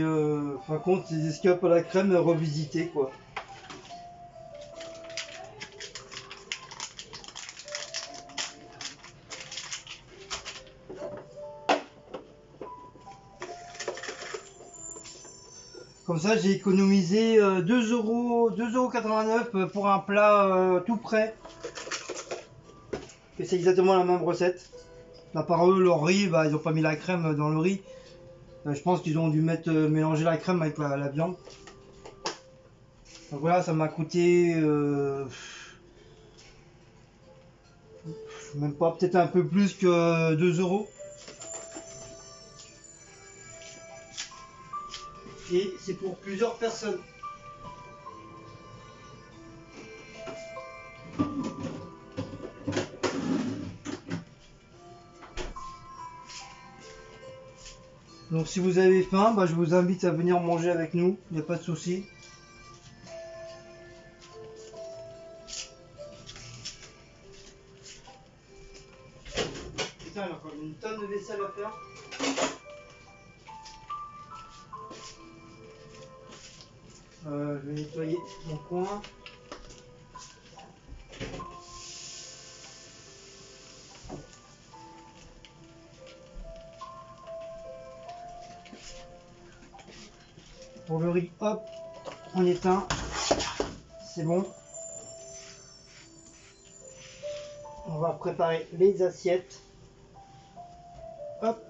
fin compte, c'est des escalopes à la crème revisitées quoi. Comme ça, j'ai économisé 2,89 € pour un plat tout prêt. Et c'est exactement la même recette. À part eux, leur riz, bah, ils n'ont pas mis la crème dans le riz. Je pense qu'ils ont dû mettre mélanger la crème avec la viande. Donc voilà, ça m'a coûté même pas, peut-être un peu plus que 2 €. Et c'est pour plusieurs personnes. Donc si vous avez faim, bah, je vous invite à venir manger avec nous, il n'y a pas de souci. Putain, il y a encore une tonne de vaisselle à faire. Je vais nettoyer mon coin. Pour le riz, hop, on éteint. C'est bon. On va préparer les assiettes. Hop.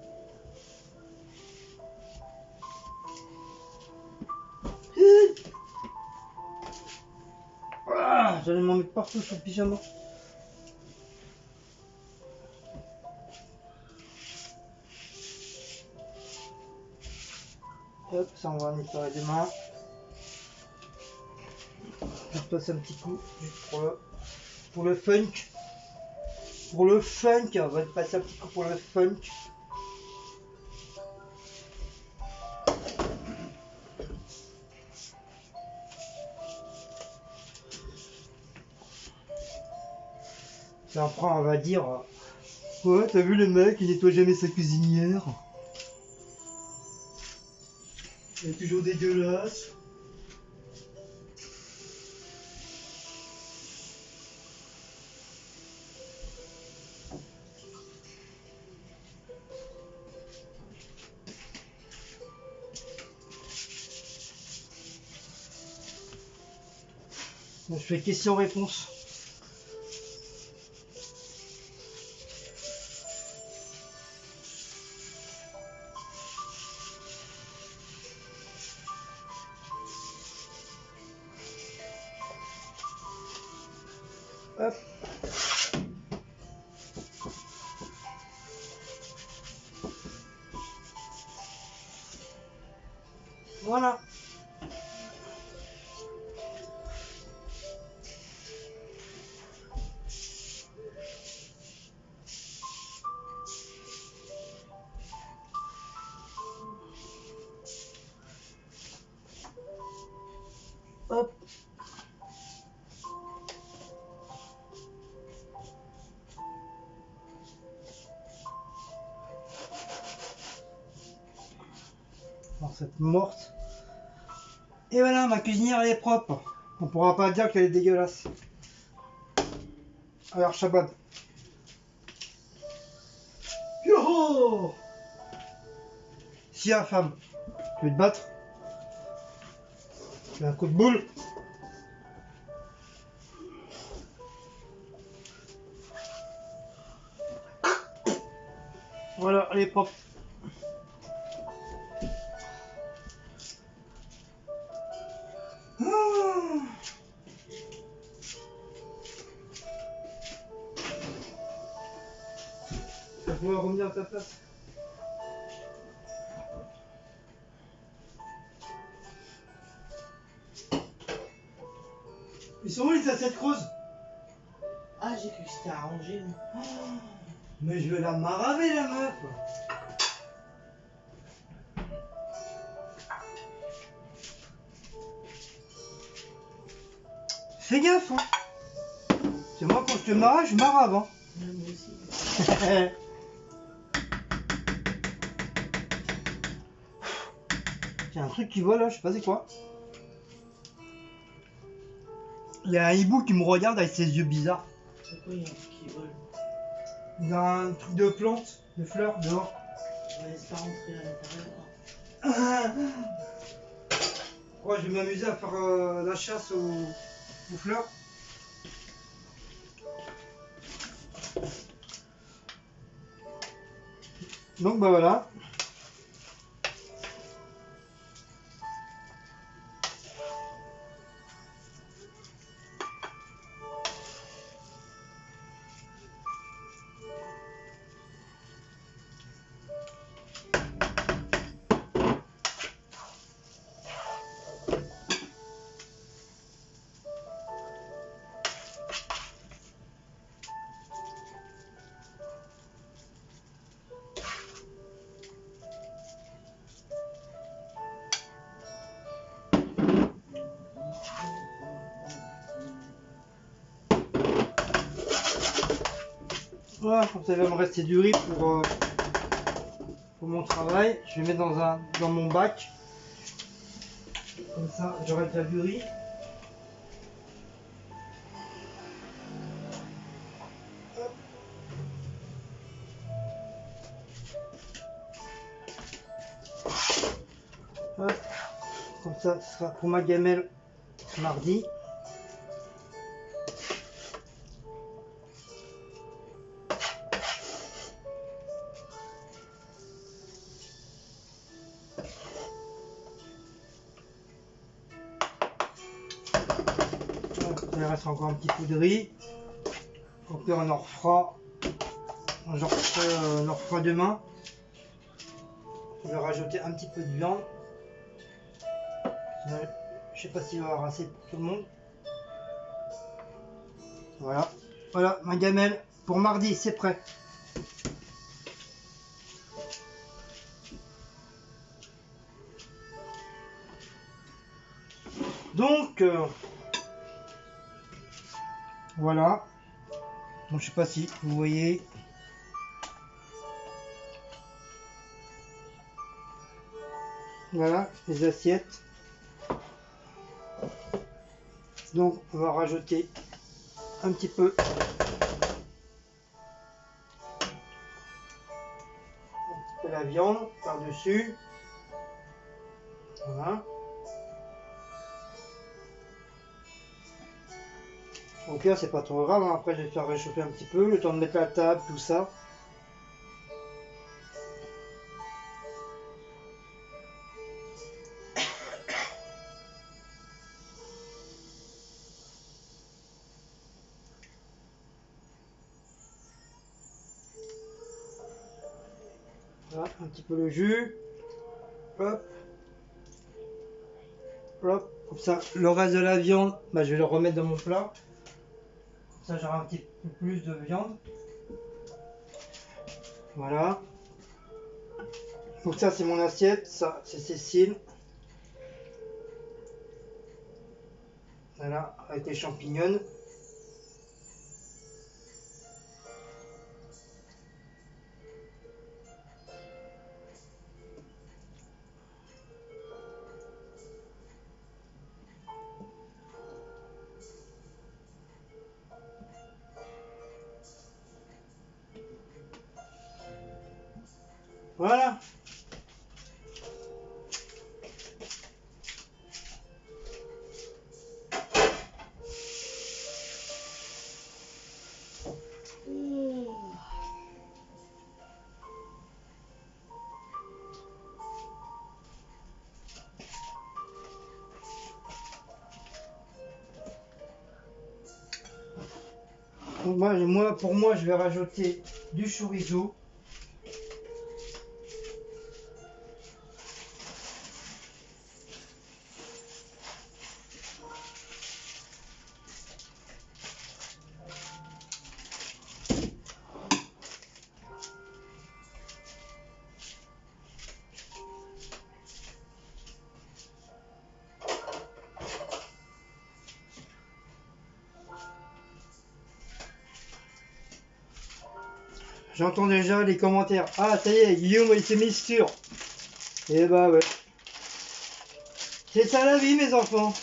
Ah, j'allais m'en mettre partout sur le pyjama. Hop, ça on va nettoyer les mains. Je vais passer un petit coup juste pour le funk. Pour le funk, on va passer un petit coup pour le funk. Et après on va dire, ouais, t'as vu le mec, il nettoie jamais sa cuisinière. Elle est toujours dégueulasse. Je fais question-réponse. Hop. Voilà. Hop. Alors cette morte. Et voilà, ma cuisinière elle est propre. On pourra pas dire qu'elle est dégueulasse. Alors Shabbat. Yo! Si la femme, tu veux te battre? Tu fais un coup de boule. Voilà, elle est propre. Tu vas pouvoir revenir à ta place. Ils sont où les assiettes creuses? Ah, j'ai cru que c'était arrangé. Moi. Mais je vais la maraver la meuf. Fais gaffe hein. C'est moi quand je te marave, je marave hein. Ouais, moi aussi. Il y a un truc qui vole là, je sais pas c'est quoi. Il y a un hibou qui me regarde avec ses yeux bizarres. C'est quoi, il y a un truc qui vole? Il y a un truc de plante, de fleurs dehors. Je laisse pas rentrer à l'intérieur. Moi, je vais m'amuser à faire la chasse aux fleurs. Donc bah voilà. Voilà, comme ça il va me rester du riz pour mon travail. Je vais mettre dans mon bac. Comme ça, j'aurai déjà du riz. Hop. Comme ça, ce sera pour ma gamelle mardi. Il reste encore un petit peu de riz. Au pire, on en refera. On en refera demain. Je vais rajouter un petit peu de viande. Je sais pas s'il va y avoir assez pour tout le monde. Voilà. Voilà ma gamelle pour mardi, c'est prêt. Donc voilà. Donc je sais pas si vous voyez. Voilà les assiettes. Donc on va rajouter un petit peu la viande par-dessus. Voilà. Au pire, c'est pas trop grave, hein. Après je vais faire réchauffer un petit peu, le temps de mettre la table, tout ça. Voilà, un petit peu le jus. Hop. Hop. Comme ça, le reste de la viande, bah, je vais le remettre dans mon plat. Comme ça, j'aurai un petit peu plus de viande. Voilà. Donc ça, c'est mon assiette. Ça, c'est Cécile. Voilà, avec les champignons. Voilà. Donc pour moi, je vais rajouter du chorizo. J'entends déjà les commentaires. Ah, ça y est, Guillaume, il s'est mis sûr. Et bah ouais. C'est ça la vie, mes enfants.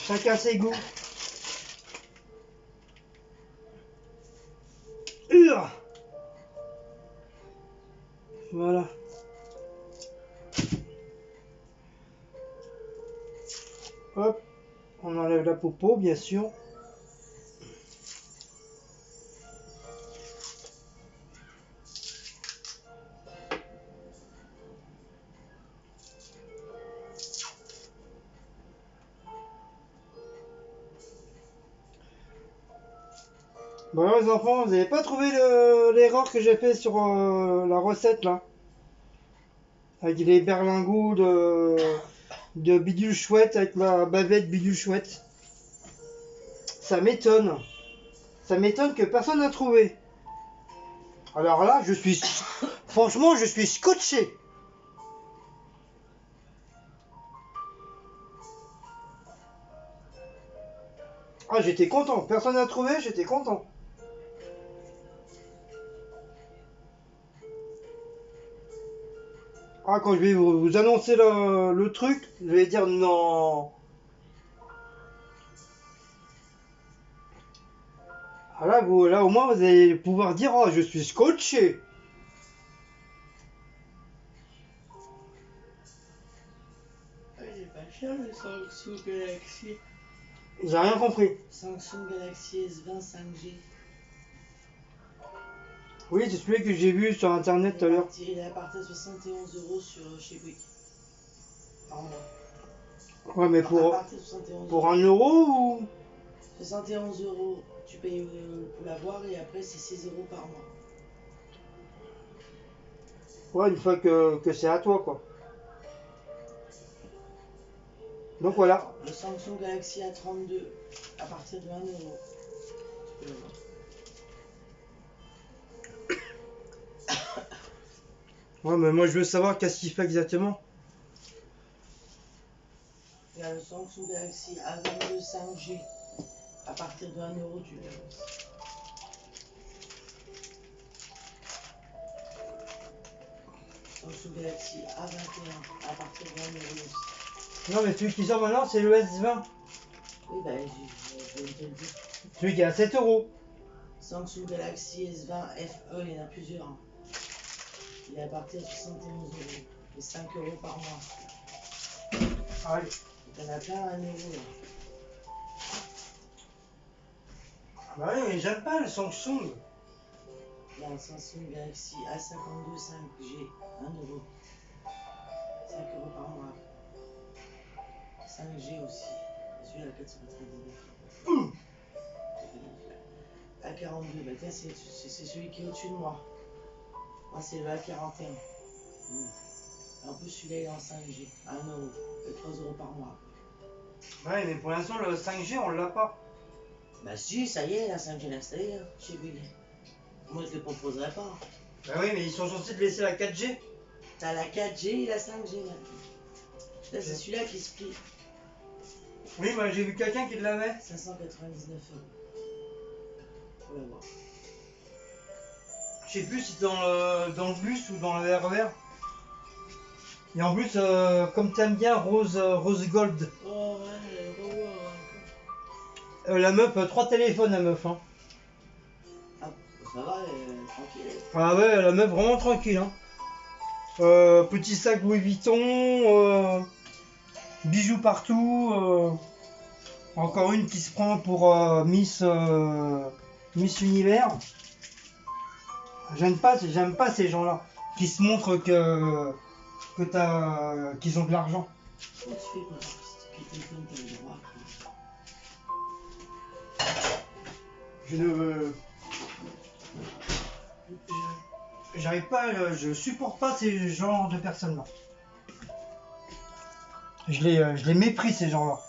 Chacun ses goûts. Voilà. Hop, on enlève la popo, bien sûr. Bon les enfants, vous n'avez pas trouvé l'erreur que j'ai fait sur la recette là? Avec les berlingots de bidule chouette avec la bavette bidule chouette. Ça m'étonne. Ça m'étonne que personne n'a trouvé. Alors là, je suis... Franchement, je suis scotché. Ah, j'étais content. Personne n'a trouvé, j'étais content. Ah, quand je vais vous annoncer le truc, je vais dire non. Ah là, là, au moins, vous allez pouvoir dire, oh, je suis scotché. Il est pas cher le Samsung Galaxy. J'ai rien compris. Samsung Galaxy S20 5G. Oui, c'est celui que j'ai vu sur internet tout à l'heure. Il est à partir de 71 € chez Bouygues. Par mois. Ouais, mais À partir de 71 pour 1 euro ou... 71 € tu payes pour l'avoir et après c'est 6 € par mois. Ouais, une fois que c'est à toi, quoi. Donc voilà. Le Samsung Galaxy A32 à partir de 1 euro. Tu peux l'avoir. Ouais, mais moi je veux savoir qu'est-ce qu'il fait exactement. Il y a le Samsung Galaxy A22 5G. À partir de 1 euro, tu l'as. Samsung Galaxy A21 à partir de 1 euro aussi. Non, mais celui qui sort maintenant, c'est le S20. Oui, bah, je viens de te le dire. Celui qui est à 7 euros. Samsung Galaxy S20 FE, il y en a plusieurs. Hein. Il est à partir de 71 € et 5 € par mois. Ah oui. Il y en a plein à 1 euro là. Bah oui, mais j'aime pas le Samsung. Il y a un Samsung Galaxy A52 5G, 1 euro. 5 € par mois. 5G aussi. Celui-là à 499. A42, bah tiens, c'est celui qui est au-dessus de moi. Moi, c'est le A41. En plus, celui-là il est en 5G, 1 euro. Et 3 € par mois. Ouais, mais pour l'instant, le 5G, on l'a pas. Bah si, ça y est, la 5G est installée hein, chez Bouygues. Moi, je ne te proposerai pas. Bah oui, mais ils sont censés te laisser la 4G. T'as la 4G et la 5G là. Là, c'est celui-là qui se plie. Oui, moi j'ai vu quelqu'un qui l'avait. 599 €. Faut l'avoir. Je sais plus si c'est dans le bus ou dans le RER. Et en plus, comme t'aimes bien rose gold. Oh ouais, revoir. La meuf, 3 téléphones, la meuf. Hein. Ah, ça va, tranquille. Ah ouais, la meuf vraiment tranquille. Hein. Petit sac Louis Vuitton, bijoux partout. Encore une qui se prend pour Miss Univers. J'aime pas ces gens-là qui se montrent qu'ils ont de l'argent. Comment tu fais pour que tes téléphones t'as le droit J'arrive pas, je supporte pas ces genres de personnes-là. Je les méprise ces gens-là.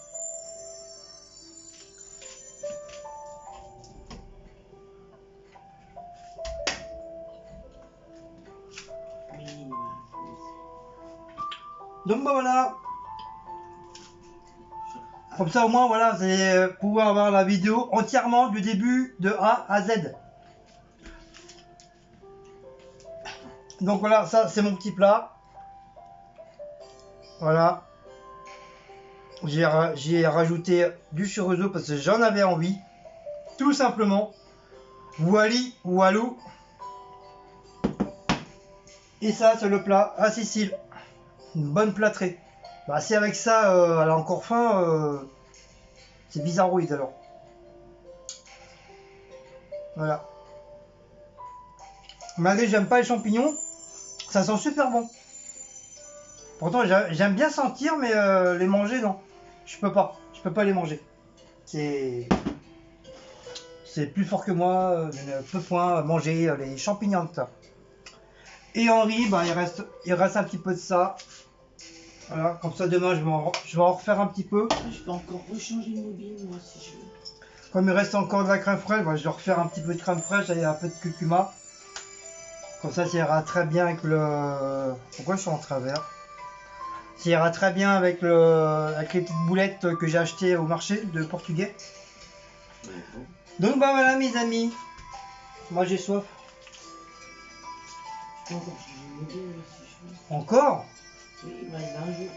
Donc bah voilà. Comme ça au moins voilà, vous allez pouvoir avoir la vidéo entièrement du début de A à Z. Donc voilà, ça c'est mon petit plat. Voilà. J'ai rajouté du chorizo parce que j'en avais envie. Tout simplement. Wally, walou. Et ça, c'est le plat à Cécile. Une bonne plâtrée. Bah, si avec ça, elle a encore faim, c'est bizarroïde alors. Voilà. Malgré que j'aime pas les champignons, ça sent super bon. Pourtant, j'aime bien sentir, mais les manger, non. Je peux pas les manger. C'est plus fort que moi, je ne peux point manger les champignons. Et Henri, bah, il reste un petit peu de ça. Voilà, comme ça demain je vais en refaire un petit peu. Je peux encore rechanger une mobile, moi, si je veux. Comme il reste encore de la crème fraîche, bah, je vais refaire un petit peu de crème fraîche et un peu de curcuma. Comme ça ira très bien avec le... Pourquoi je suis en travers? Ça ira très bien avec les petites boulettes que j'ai achetées au marché de portugais. Donc bah voilà mes amis. Moi j'ai soif. Je peux encore changer une mobile, moi, si je veux. Encore? Oui, bah, il y a un jour.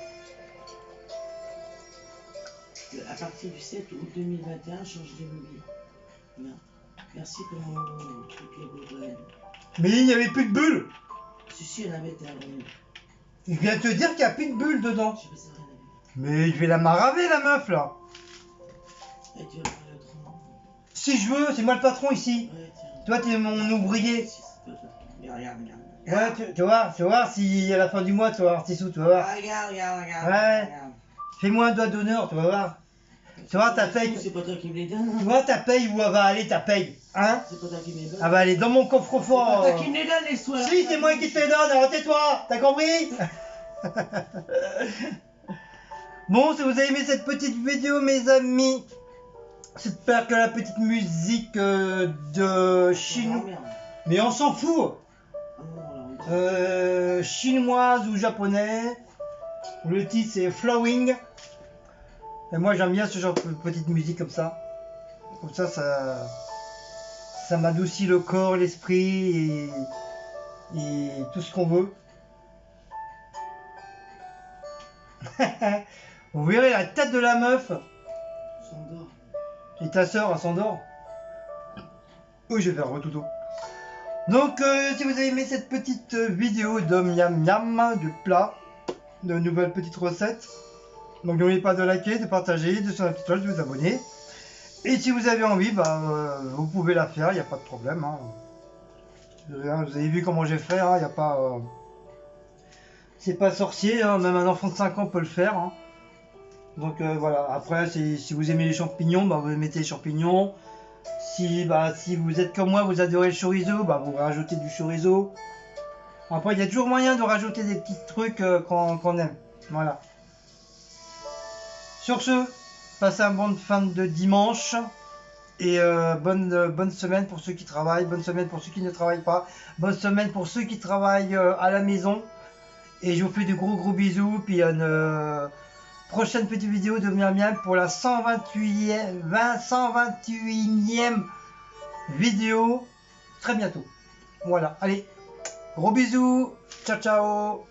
À partir du 7 août 2021, change de mobile. Bien. Merci pour mon truc logo. Mais il n'y avait plus de bulles. Si, elle avait été avant. Je viens de te dire qu'il n'y a plus de bulles dedans. Je sais pas si elle avait. Mais je vais la maraver la meuf là. Et tu vas parler autrement. Si je veux, c'est moi le patron ici. Ouais, tiens. Toi t'es mon ouvrier. Si, c'est pas ça. Mais regarde. Ouais, tu vas voir si à la fin du mois tu vas avoir tes sous, tu vas voir. Regarde. Ouais. Fais-moi un doigt d'honneur, tu vas voir. Tu vois ta paye. C'est pas toi qui me les donne. Tu vois ta paye où elle va aller ta paye. Hein? C'est pas toi qui me les donne. Elle va aller dans mon coffre-fort. C'est pas toi qui me les donne, les soins. Si, c'est moi qui te les donne, alors tais-toi, t'as compris? Bon, si vous avez aimé cette petite vidéo, mes amis, j'espère que la petite musique de Chine... Mais on s'en fout. Chinoise ou japonais. Le titre c'est Flowing. Et moi j'aime bien ce genre de petite musique comme ça. Comme ça, ça m'adoucit le corps, l'esprit et tout ce qu'on veut. Vous verrez la tête de la meuf. S'endort. Et ta soeur, elle s'endort. Oui, je vais faire retouto. Donc, si vous avez aimé cette petite vidéo de miam miam, du plat, de nouvelles petites recettes, donc n'oubliez pas de liker, de partager, de sur la petite cloche, de vous abonner. Et si vous avez envie, bah, vous pouvez la faire, il n'y a pas de problème. Hein. Vous avez vu comment j'ai fait, il n'y a pas... c'est pas sorcier, hein, même un enfant de 5 ans peut le faire. Hein. Donc voilà, après si vous aimez les champignons, bah, vous mettez les champignons. Si vous êtes comme moi, vous adorez le chorizo, bah, vous rajoutez du chorizo. Après il y a toujours moyen de rajouter des petits trucs qu'on aime. Voilà. Sur ce, passez un bon fin de dimanche. Et bonne semaine pour ceux qui travaillent, bonne semaine pour ceux qui ne travaillent pas, bonne semaine pour ceux qui travaillent à la maison. Et je vous fais de gros bisous, puis une prochaine petite vidéo de miam miam pour la 128e vidéo très bientôt. Voilà, allez, gros bisous, ciao ciao.